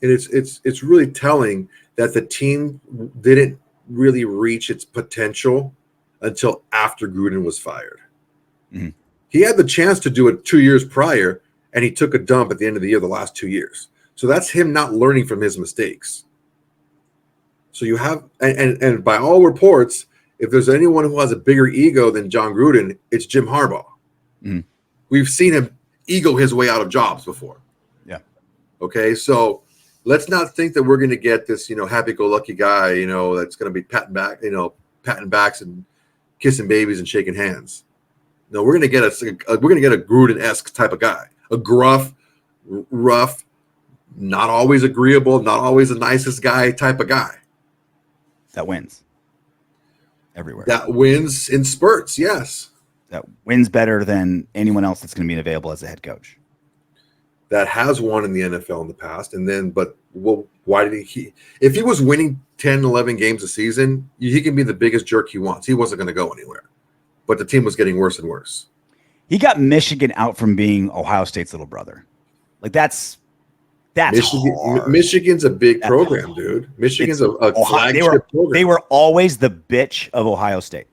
and it's really telling that the team didn't really reach its potential until after Gruden was fired. Mhm. He had the chance to do it 2 years prior, and he took a dump at the end of the year the last 2 years. So that's him not learning from his mistakes. So you have, and by all reports, if there's anyone who has a bigger ego than Jon Gruden, it's Jim Harbaugh. Mhm. We've seen him ego his way out of jobs before. Yeah. Okay, so let's not think that we're going to get this, happy-go-lucky guy, that's going to be patting backs and kissing babies and shaking hands. No, we're going to get a Gruden-esque type of guy, a gruff, rough, not always agreeable, not always the nicest guy type of guy. That wins everywhere. That wins in spurts, yes. That wins better than anyone else that's going to be available as a head coach. That has won in the NFL in the past. Why did he? If he was winning 10, 11 games a season, he can be the biggest jerk he wants. He wasn't going to go anywhere. But the team was getting worse and worse. He got Michigan out from being Ohio State's little brother. Like that's hard. Michigan's a big program, dude. Michigan's a flagship program. They were always the bitch of Ohio State.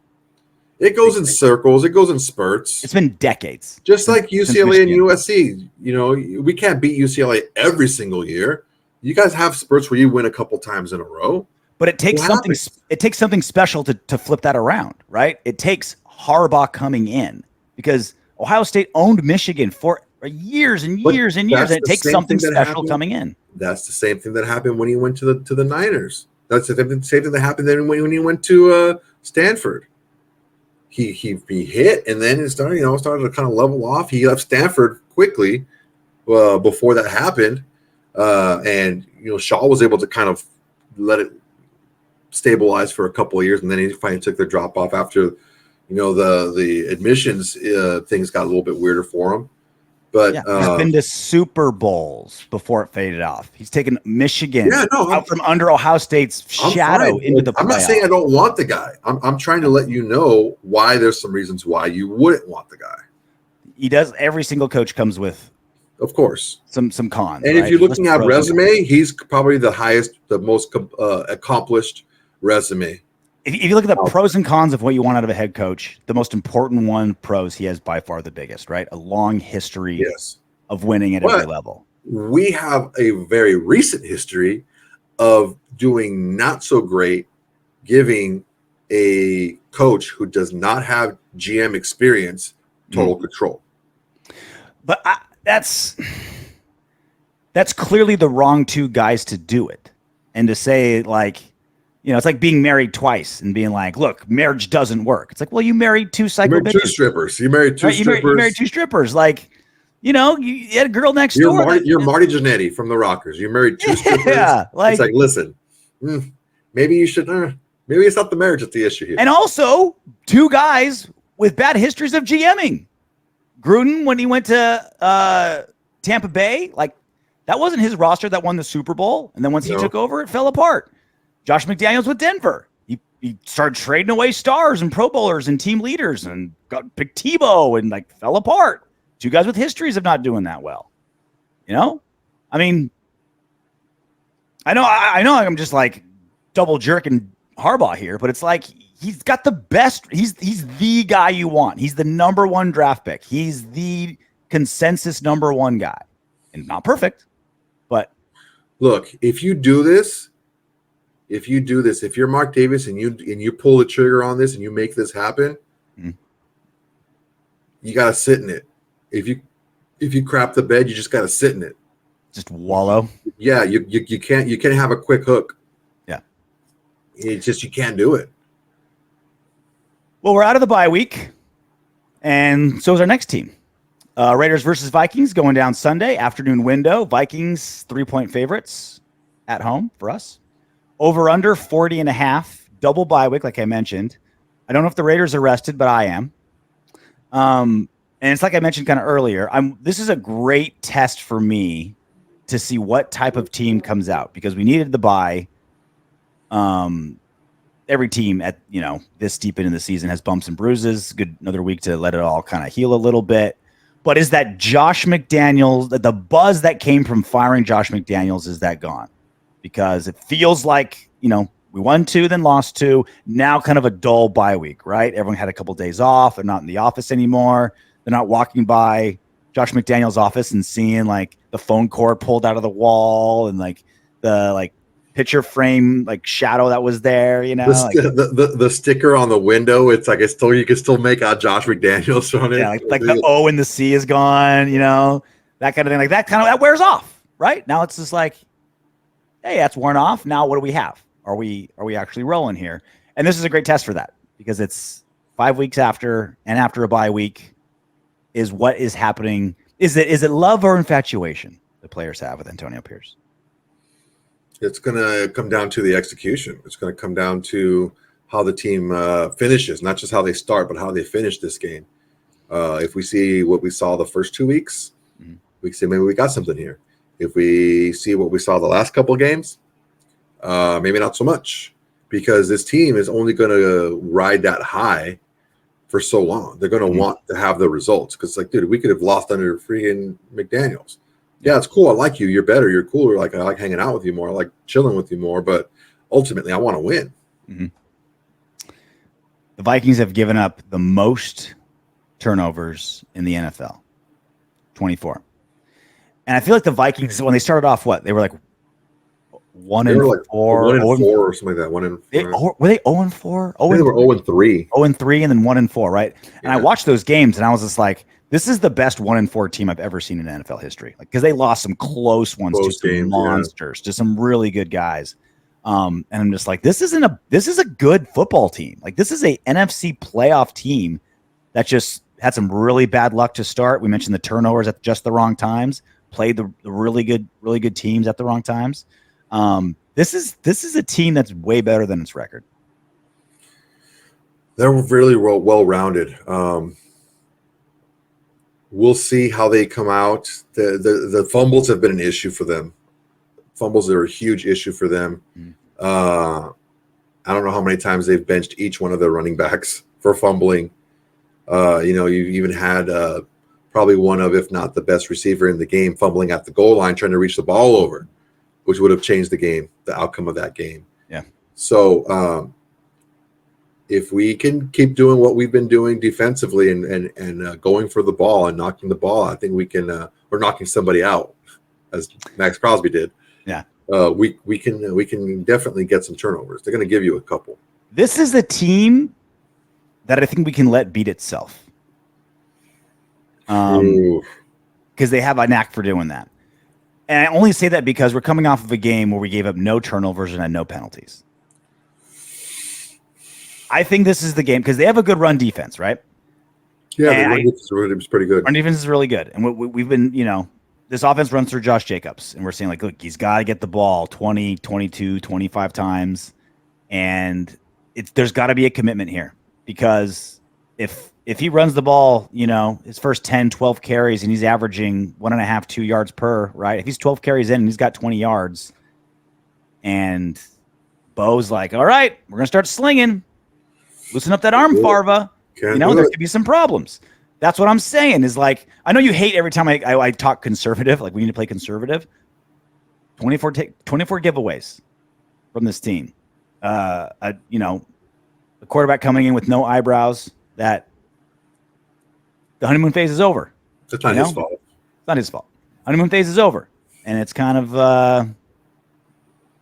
It goes in circles. It goes in spurts. It's been decades. Just like UCLA and USC. We can't beat UCLA every single year. You guys have spurts where you win a couple times in a row. But it takes something. It takes something special to flip that around, right? It takes Harbaugh coming in because Ohio State owned Michigan for years and years and years, and it takes something special coming in. That's the same thing that happened when he went to the Niners. That's the same thing that happened then when he went to Stanford. He hit, and then it started to kind of level off. He left Stanford quickly before that happened, and Shaw was able to kind of let it stabilize for a couple of years, and then he finally took the drop off after the admissions things got a little bit weirder for him. But he's been to Super Bowls before it faded off. He's taken Michigan out from under Ohio State's shadow into the playoffs. I'm not saying I don't want the guy. I'm trying to let you know why there's some reasons why you wouldn't want the guy. He does. Every single coach comes with, of course, some cons. And if you're looking at resume, he's probably the most accomplished resume. If you look at the pros and cons of what you want out of a head coach, the most important pros, he has by far the biggest, right? A long history of winning at every level. We have a very recent history of doing not so great, giving a coach who does not have GM experience total control. But that's clearly the wrong two guys to do it. And to say it's like being married twice and being like, look, marriage doesn't work. It's like, well, you married two psycho bitches. Two strippers. You married two strippers. You married two strippers. Like, you had a girl next door. You're Marty Jannetty from the Rockers. You married two strippers. Yeah. It's like, listen, maybe you should, maybe it's not the marriage that's the issue here. And also two guys with bad histories of GMing. Gruden, when he went to Tampa Bay, that wasn't his roster that won the Super Bowl. And then once he took over, it fell apart. Josh McDaniels with Denver. He started trading away stars and Pro Bowlers and team leaders and picked Tebow and fell apart. Two guys with histories of not doing that well. I mean, I know I'm just double jerking Harbaugh here, but it's he's got the best. He's the guy you want. He's the number one draft pick. He's the consensus number one guy, and not perfect, but look, if you do this. If you're Mark Davis and you pull the trigger on this and you make this happen, you gotta sit in it. If you crap the bed, you just gotta sit in it. Just wallow. Yeah, you can't have a quick hook. Yeah, you can't do it. Well, we're out of the bye week, and so is our next team. Raiders versus Vikings going down Sunday afternoon window. Vikings 3-point favorites at home for us. Over under 40.5, double bye week, like I mentioned. I don't know if the Raiders are rested, but I am. And it's like I mentioned kind of earlier. This is a great test for me to see what type of team comes out because we needed the bye. Every team at this deep into the season has bumps and bruises. Good, another week to let it all kind of heal a little bit. But is that Josh McDaniels, the buzz that came from firing Josh McDaniels, is that gone? Because it feels like, we won 2, then lost 2. Now kind of a dull bye week, right? Everyone had a couple of days off. They're not in the office anymore. They're not walking by Josh McDaniels' office and seeing like the phone cord pulled out of the wall and like the picture frame shadow that was there, the sticker on the window. It's like you can still make out Josh McDaniels on it. Yeah, like the O and the C is gone, that kind of thing. Like that wears off, right? Now it's just like, hey, that's worn off. Now what do we have? Are we actually rolling here? And this is a great test for that because it's 5 weeks after a bye week. Is what is happening? Is it love or infatuation the players have with Antonio Pierce? It's going to come down to the execution. It's going to come down to how the team finishes, not just how they start, but how they finish this game. If we see what we saw the first 2 weeks, we can say maybe we got something here. If we see what we saw the last couple of games, maybe not so much, because this team is only going to ride that high for so long. They're going to want to have the results because, dude, we could have lost under freaking McDaniels. Yeah, it's cool. I like you. You're better. You're cooler. I like hanging out with you more. I like chilling with you more. But ultimately, I want to win. Mm-hmm. The Vikings have given up the most turnovers in the NFL, 24. And I feel like the Vikings, when they started off, they were like 1-4, 1-4 or something like that. 1-4. Were they 0-4? They were 0-3. 0-3 and then 1-4, right? And yeah. I watched those games and I was just like, this is the best 1-4 team I've ever seen in NFL history. Because they lost some close ones to some monsters, to some really good guys. And I'm just like, this is a good football team. This is a NFC playoff team that just had some really bad luck to start. We mentioned the turnovers at just the wrong times, played the really good teams at the wrong times. This is a team that's way better than its record. They're really well-rounded. We'll see how they come out. The fumbles have been an issue for them. Fumbles are a huge issue for them. I don't know how many times they've benched each one of their running backs for fumbling. You even had probably one of, if not the best receiver in the game, fumbling at the goal line trying to reach the ball over, which would have changed the outcome of that game. Yeah. So if we can keep doing what we've been doing defensively and going for the ball and knocking the ball, I think we can, or knocking somebody out, as Maxx Crosby did. Yeah. We can definitely get some turnovers. They're going to give you a couple. This is a team that I think we can let beat itself. Because they have a knack for doing that. And I only say that because we're coming off of a game where we gave up no turnovers and had no penalties. I think this is the game because they have a good run defense, right? Yeah, the run defense is pretty good. Run defense is really good. And we've been, this offense runs through Josh Jacobs. And we're saying, look, he's got to get the ball 20, 22, 25 times. And there's got to be a commitment here. Because if he runs the ball, his first 10, 12 carries, and he's averaging 1.5, 2 yards per, right? If he's 12 carries in and he's got 20 yards, and Bo's like, all right, we're going to start slinging. Loosen up that arm, Farva. There could be some problems. That's what I'm saying is I know you hate every time I talk conservative, we need to play conservative. 24 giveaways from this team. The quarterback coming in with no eyebrows, that the honeymoon phase is over. It's not his fault. It's not his fault. Honeymoon phase is over. And it's kind of,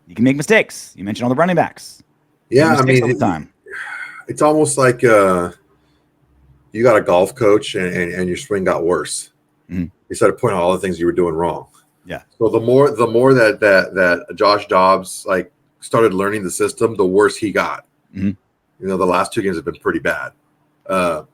you can make mistakes. You mentioned all the running backs. Yeah, all the time. It's almost like you got a golf coach and your swing got worse. Mm-hmm. You started pointing out all the things you were doing wrong. Yeah. So the more that Josh Dobbs started learning the system, the worse he got. Mm-hmm. The last 2 games have been pretty bad. That's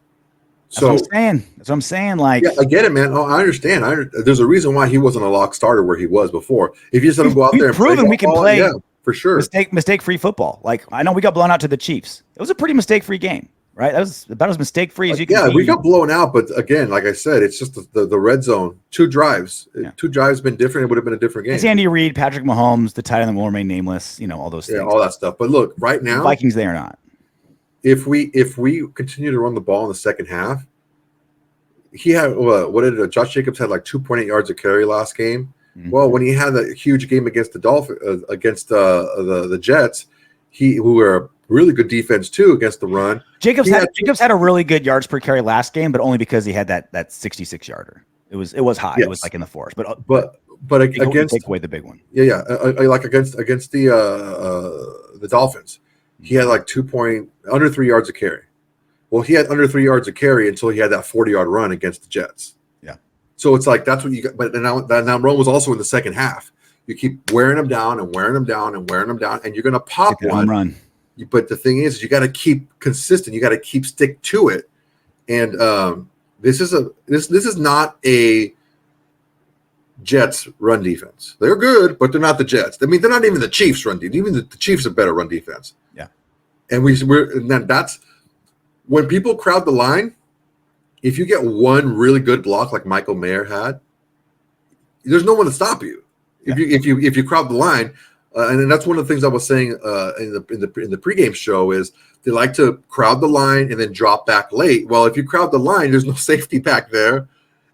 what I'm saying. Yeah, I get it, man. Oh, I understand. There's a reason why he wasn't a lock starter where he was before. If you just let him go out there and proven we can play, yeah, for sure. Mistake-free football. I know we got blown out to the Chiefs. It was a pretty mistake-free game, right? That was about as mistake-free as you can be. Yeah, we got blown out, but again, like I said, it's just the red zone. 2 drives. Yeah. 2 drives been different. It would have been a different game. It's Andy Reid, Patrick Mahomes, the tight end that will remain nameless. All those things. Yeah, all that stuff. But look, right now, the Vikings, they are not. If we continue to run the ball in the second half, he had what did Josh Jacobs had like 2.8 yards of carry last game. Mhm. Well, when he had a huge game against the Dolphins, against the Jets, who were a really good defense too against the run. Jacobs had a really good yards per carry last game, but only because he had that 66 yarder. It was high. Yes. It was like in the fours, but against take away the big one. Like against the Dolphins, he had like under 3 yards of carry. Well, he had under 3 yards of carry until he had that 40-yard run against the Jets. Yeah. So it's like that's what you got. But now run was also in the second half. You keep wearing them down and wearing them down and wearing them down, and you're going to pop one home run. But the thing is, you got to keep consistent. You got to keep stick to it. And this is not a Jets run defense. They're good, but they're not the Jets. I mean, they're not even the Chiefs run defense. Even the Chiefs are better run defense. Yeah. And then that's when people crowd the line. If you get one really good block like Michael Mayer had, there's no one to stop you. Yeah. If you crowd the line, and that's one of the things I was saying in the pregame show is they like to crowd the line and then drop back late. Well, if you crowd the line, there's no safety back there,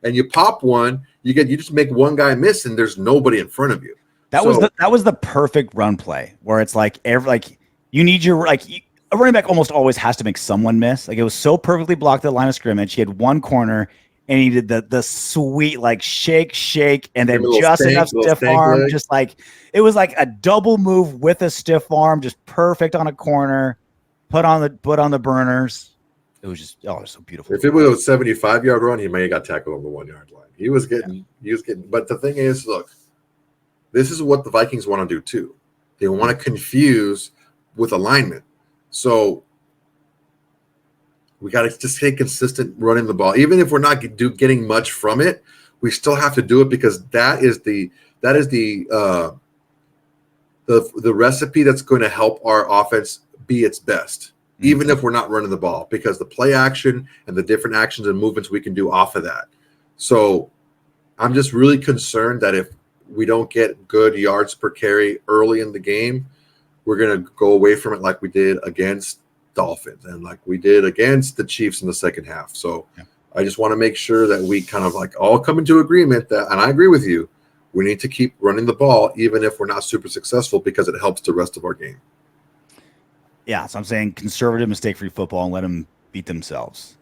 and you pop one, you just make one guy miss, and there's nobody in front of you. That was the perfect run play where it's like you need your a running back almost always has to make someone miss. Like it was so perfectly blocked at the line of scrimmage. He had one corner and he did the sweet like shake and then just enough stiff arm, leg. Just like it was like a double move with a stiff arm, just perfect on a corner. Put on the burners. It was just it was so beautiful. If it was a 75-yard run, he may have got tackled on the 1-yard line. He was getting. But the thing is, look, this is what the Vikings want to do too. They want to confuse with alignment. So we got to just stay consistent running the ball, even if we're not getting much from it. We still have to do it because that is the recipe that's going to help our offense be its best, even if we're not running the ball, because the play action and the different actions and movements we can do off of that. So I'm just really concerned that if we don't get good yards per carry early in the game, we're going to go away from it like we did against Dolphins and like we did against the Chiefs in the second half. So I just want to make sure that we kind of like all come into agreement that, and I agree with you, we need to keep running the ball even if we're not super successful because it helps the rest of our game. Yeah, so I'm saying conservative, mistake-free football and let them beat themselves.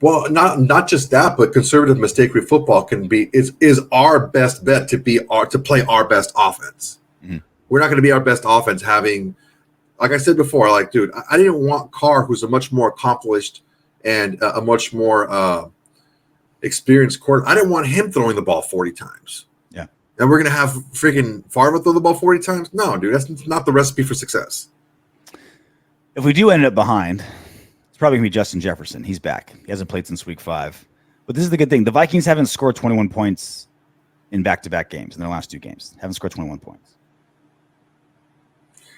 Well, not just that, but conservative, mistake-free football is our best bet to play our best offense. Mm-hmm. We're not going to be our best offense having, like I said before, like, dude, I didn't want Carr, who's a much more accomplished and a much more experienced quarterback. I didn't want him throwing the ball 40 times. Yeah. And we're going to have freaking Favre throw the ball 40 times? No, dude, that's not the recipe for success. If we do end up behind, it's probably going to be Justin Jefferson. He's back. He hasn't played since week 5. But this is the good thing. The Vikings haven't scored 21 points in back-to-back games in their last 2 games. Haven't scored 21 points.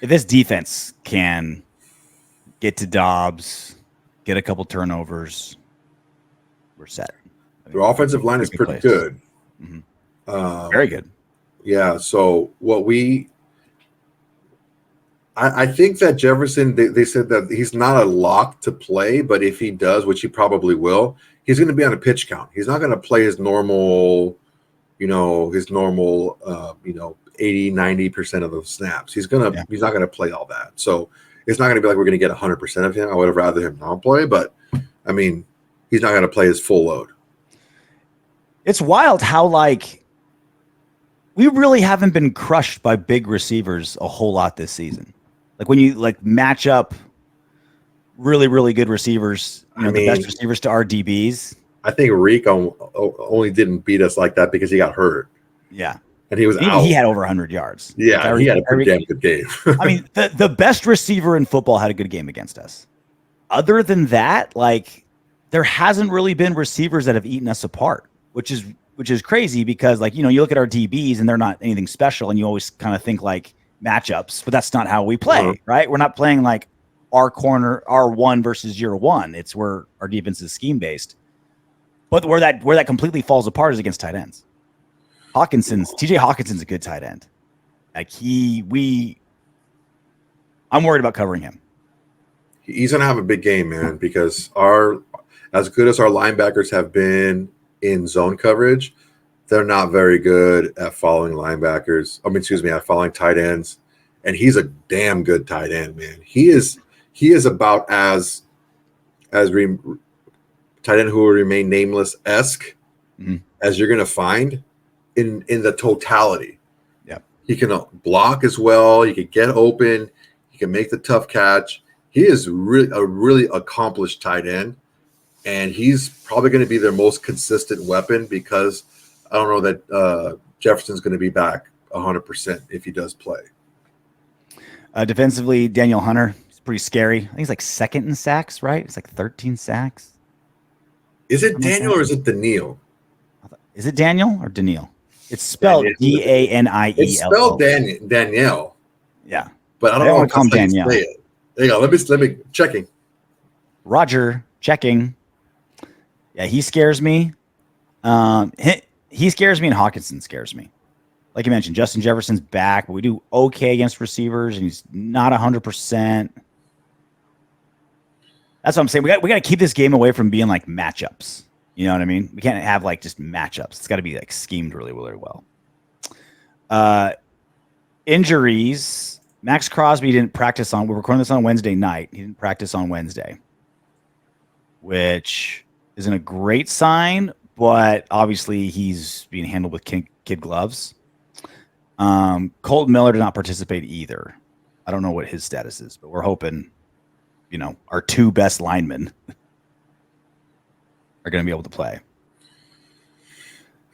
If this defense can get to Dobbs, get a couple turnovers, we're set. Their offensive line is pretty good. Mm-hmm. Very good. Yeah, so I think that Jefferson, they said that he's not a lock to play, but if he does, which he probably will, he's going to be on a pitch count. He's not going to play his normal, 80, 90% of the snaps. He's not going to play all that. So it's not going to be like we're going to get 100% of him. I would have rather him not play, but I mean, he's not going to play his full load. It's wild how we really haven't been crushed by big receivers a whole lot this season. Like when you match up really, really good receivers, the best receivers to our DBs. I think Reek only didn't beat us like that because he got hurt. Yeah. And he was out. He had over 100 yards. Yeah, he had a pretty damn good game. I mean, the best receiver in football had a good game against us. Other than that, there hasn't really been receivers that have eaten us apart, which is crazy because you look at our DBs and they're not anything special, and you always kind of think matchups, but that's not how we play, right? We're not playing our corner, our one versus your one. It's where our defense is scheme based. But where that completely falls apart is against tight ends. TJ Hawkinson's a good tight end. I'm worried about covering him. He's gonna have a big game, man, because as good as our linebackers have been in zone coverage, they're not very good at following linebackers. At following tight ends. And he's a damn good tight end, man. He is about as tight end who will remain nameless-esque as you're going to find in the totality. Yeah. He can block as well. He can get open. He can make the tough catch. He is really a really accomplished tight end, and he's probably going to be their most consistent weapon because I don't know that Jefferson's going to be back 100% if he does play. Defensively, Daniel Hunter, he's pretty scary. I think he's like second in sacks, right? It's like 13 sacks. Is it Daniel or is it Daniel? Is it Daniel or Daniel? It's spelled Daniel. It's spelled Danielle. Yeah. But I don't want to call him Danielle. There you go. Let me checking. Roger, checking. Yeah, he scares me. He scares me and Hawkinson scares me. Like you mentioned, Justin Jefferson's back, but we do okay against receivers, and he's not 100%. That's what I'm saying. We got to keep this game away from being like matchups. You know what I mean? We can't have like just matchups. It's got to be like schemed really, really well. Injuries. Maxx Crosby didn't practice on. We're recording this on Wednesday night. He didn't practice on Wednesday, which isn't a great sign, but obviously he's being handled with kid gloves. Colton Miller did not participate either. I don't know what his status is, but we're hoping, our two best linemen are going to be able to play.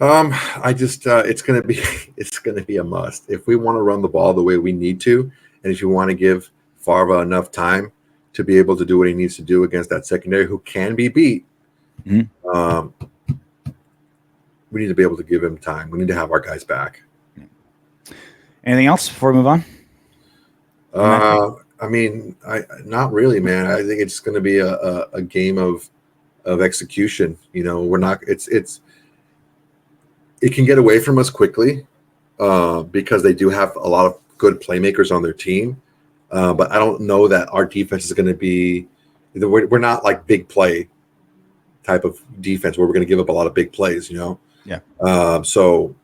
It's going to be a must if we want to run the ball the way we need to, and if you want to give Favre enough time to be able to do what he needs to do against that secondary who can be beat. Mm-hmm. We need to be able to give him time. We need to have our guys back. Anything else before we move on? Not really, man. I think it's going to be a game of execution. We're not. It can get away from us quickly because they do have a lot of good playmakers on their team. But I don't know that our defense is going to be. We're not like big play type of defense where we're going to give up a lot of big plays. Yeah. So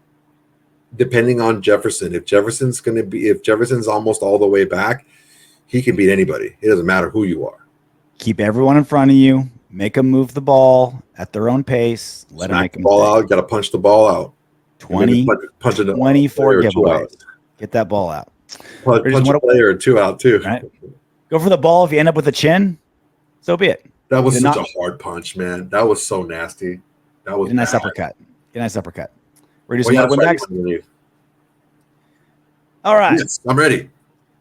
depending on Jefferson, if Jefferson's almost all the way back, he can beat anybody. It doesn't matter who you are. Keep everyone in front of you. Make them move the ball at their own pace. Let them make the ball out. Got to punch the ball out. 24 giveaways. Get that ball out. Punch a player or two out too. Right? Go for the ball. If you end up with a chin, so be it. That was such a hard punch, man. That was so nasty. That was a nice uppercut. Ready to see Autumn Windbags? All right. Yes, I'm ready.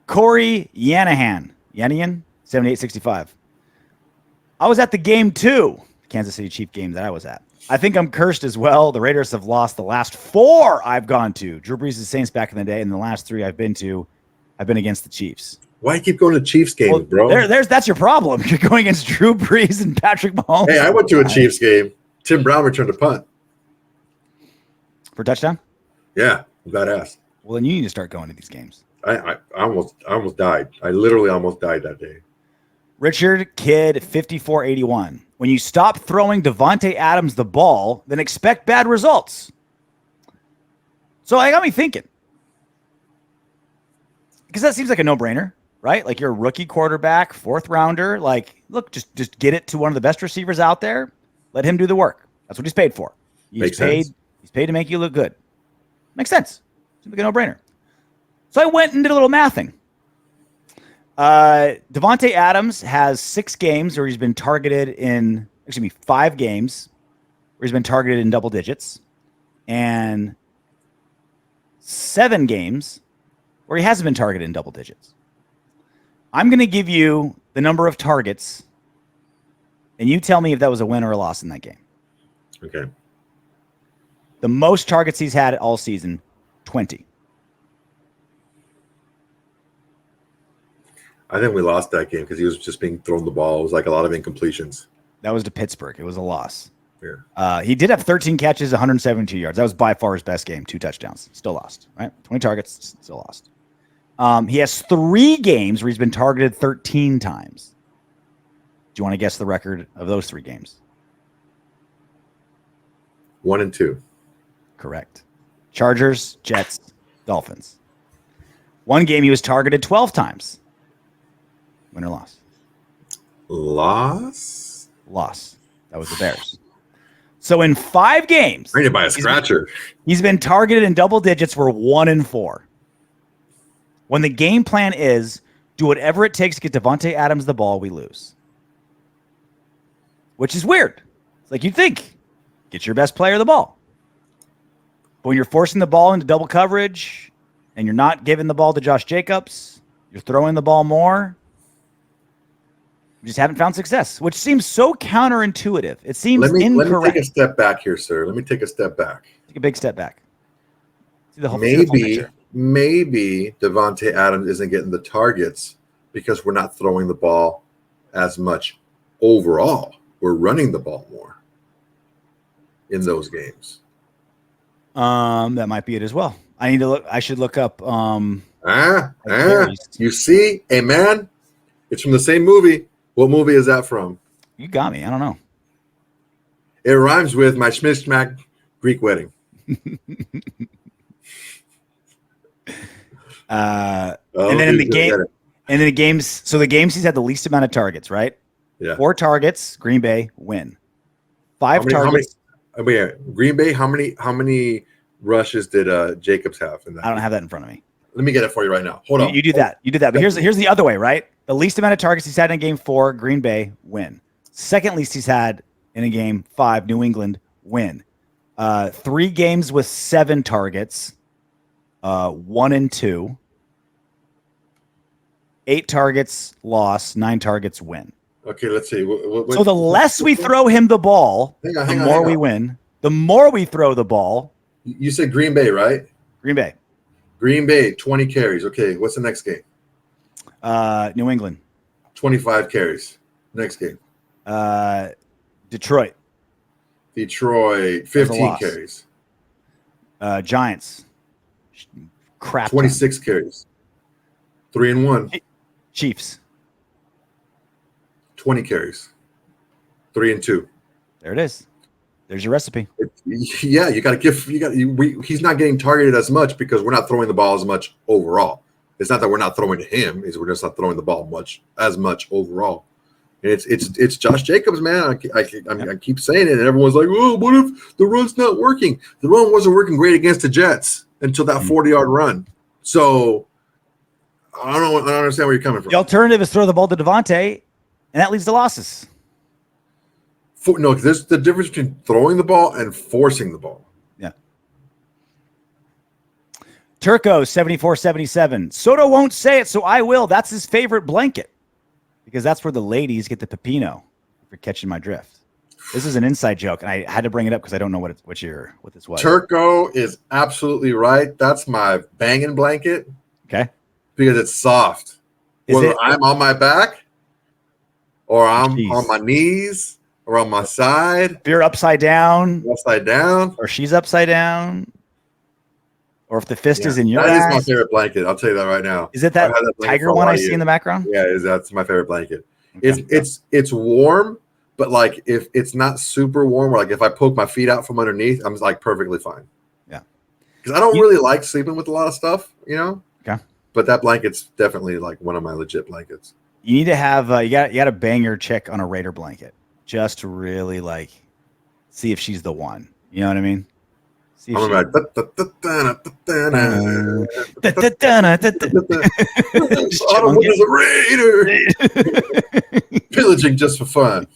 Corey Yanahan, 7865. I was at the game too. Kansas City Chief game that I was at. I think I'm cursed as well. The Raiders have lost the last 4 I've gone to. Drew Brees' Saints back in the day, and the last 3 I've been to, I've been against the Chiefs. Why you keep going to Chiefs games, bro? That's your problem. You're going against Drew Brees and Patrick Mahomes. Hey, I went to a Chiefs game. Tim Brown returned a punt. For a touchdown? Yeah, badass. Well, then you need to start going to these games. I almost died. I literally almost died that day. Richard Kidd, 5481. When you stop throwing Devontae Adams the ball, then expect bad results. So I got me thinking. Because that seems like a no-brainer, right? Like you're a rookie quarterback, 4th rounder. Like, look, just get it to one of the best receivers out there. Let him do the work. That's what he's paid for. He's paid to make you look good. Makes sense. Seems like a no-brainer. So I went and did a little mathing. Devontae Adams has 6 games where he's been targeted 5 games where he's been targeted in double digits, and 7 games where he hasn't been targeted in double digits. I'm going to give you the number of targets, and you tell me if that was a win or a loss in that game. Okay. The most targets he's had all season, 20. I think we lost that game because he was just being thrown the ball. It was like a lot of incompletions. That was to Pittsburgh. It was a loss. Yeah. He did have 13 catches, 172 yards. That was by far his best game. 2 touchdowns. Still lost, right? 20 targets, still lost. He has 3 games where he's been targeted 13 times. Do you want to guess the record of those 3 games? 1 and 2. Correct. Chargers, Jets, Dolphins. One game he was targeted 12 times. Win or loss? Loss. That was the Bears. So in 5 games, I need to buy a scratcher. He's been targeted in double digits. We're 1 and 4. When the game plan is do whatever it takes to get Davante Adams the ball, we lose. Which is weird. It's like you'd think, get your best player the ball. But when you're forcing the ball into double coverage and you're not giving the ball to Josh Jacobs, you're throwing the ball more, you just haven't found success, which seems so counterintuitive. It seems incorrect. Let me take a step back here, sir. Let me take a step back. Take a big step back. See the whole Maybe Davante Adams isn't getting the targets because we're not throwing the ball as much overall. We're running the ball more in those games. That might be it as well. I should look up. You see, hey man, it's from the same movie. What movie is that from? You got me. I don't know. It rhymes with my Schmick Greek wedding. And then in the games, so the games he's had the least amount of targets, right? Yeah. 4 targets, Green Bay win. 5 targets. Green Bay. How many rushes did Jacobs have in that? I don't have that in front of me. Let me get it for you right now. Hold on. You do that. But here's the other way, right? The least amount of targets he's had in game 4, Green Bay win. Second least he's had in a game 5, New England win. 3 games with 7 targets, 1 and 2. 8 targets loss, 9 targets win. Okay, let's see. So the less we throw him the ball, the more we win. The more we throw the ball. You said Green Bay, right? Green Bay. Green Bay, 20 carries. Okay, what's the next game? New England. 25 carries. Next game. Detroit. 15 carries. Giants. Crap. 26 carries. 3 and 1. Chiefs. 20 carries. 3 and 2. There it is. There's your recipe. Yeah, you got to give. He's not getting targeted as much because we're not throwing the ball as much overall. It's not that we're not throwing to him; we're just not throwing the ball as much overall. And it's Josh Jacobs, man. I keep saying it, and everyone's like, "Oh, what if the run's not working?" The run wasn't working great against the Jets until that 40-yard run. So I don't understand where you're coming from. The alternative is throw the ball to Davante, and that leads to losses. No, there's the difference between throwing the ball and forcing the ball. Yeah. Turco 7477. Soto won't say it, so I will. That's his favorite blanket because that's where the ladies get the pepino. For catching my drift. This is an inside joke, and I had to bring it up because I don't know what this was. Turco is absolutely right. That's my banging blanket. Okay. Because it's soft. Whether I'm on my back or I'm on my knees. Or on my side. If you're upside down. Or she's upside down. Or if the fist is in your ass. That is my favorite blanket. I'll tell you that right now. Is it that tiger one I see in the background? Yeah, that's my favorite blanket. Okay. It's warm, but like if it's not super warm, or like if I poke my feet out from underneath, I'm like perfectly fine. Yeah. Because I don't really like sleeping with a lot of stuff, Okay. But that blanket's definitely like one of my legit blankets. You need to have you got to bang your chick on a Raider blanket. Just to really like see if she's the one. You know what I mean? See if I'm like, Autumn is a Raider. Pillaging just for fun.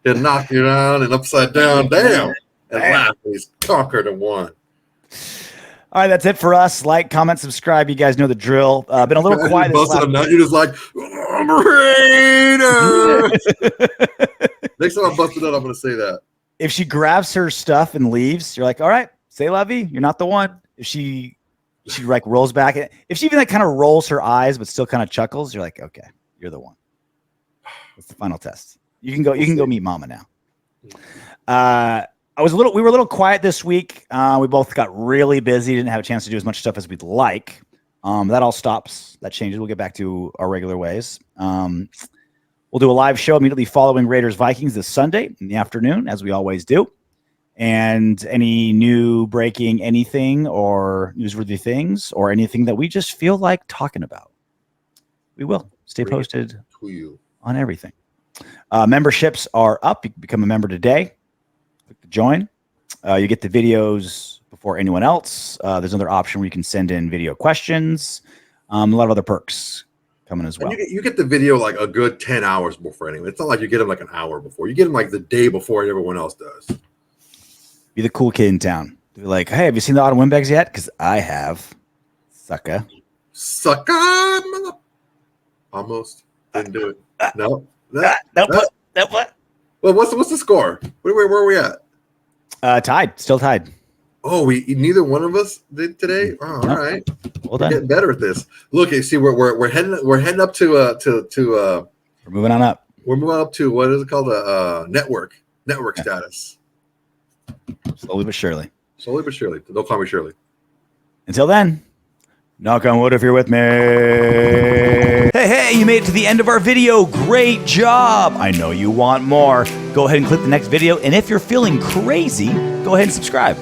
He'll knock you down and upside down. Damn. And laugh. He's conquered and won. All right, that's it for us. Like, comment, subscribe. You guys know the drill. Been a little quiet. You're just like, I'm a Raider. Next time I bust it out, I'm going to say that. If she grabs her stuff and leaves, you're like, all right, say la vie. You're not the one. If she like rolls back, if she even like kind of rolls her eyes but still kind of chuckles, you're like, okay, you're the one. That's the final test. You can go meet mama now. We were a little quiet this week. We both got really busy. Didn't have a chance to do as much stuff as we'd like. That all stops. That changes. We'll get back to our regular ways. We'll do a live show immediately following Raiders Vikings this Sunday in the afternoon, as we always do. and any new breaking anything or newsworthy things or anything that we just feel like talking about. We will stay posted to you on everything. Memberships are up. You can become a member today. Click to join. You get the videos before anyone else. There's another option where you can send in video questions. A lot of other perks coming as well. And you get the video like a good 10 hours before anyone. It's not like you get them like an hour before. You get them like the day before everyone else does. Be the cool kid in town. Be like, hey, have you seen the Autumn Windbags yet? Because I have. Sucker. Almost. Didn't do it. No. What? Well, what's the score? Where are we at? Tied. Still tied. Oh, neither one of us did today. Oh, all right. Well We're done. getting better at this. Look, see, we're heading up to We're moving on up. we're moving up to what is it called? Network status. Slowly but surely. Slowly but surely. Don't call me Shirley. Until then, knock on wood if you're with me. Hey, you made it to the end of our video. Great job. I know you want more. Go ahead and click the next video. And if you're feeling crazy, go ahead and subscribe.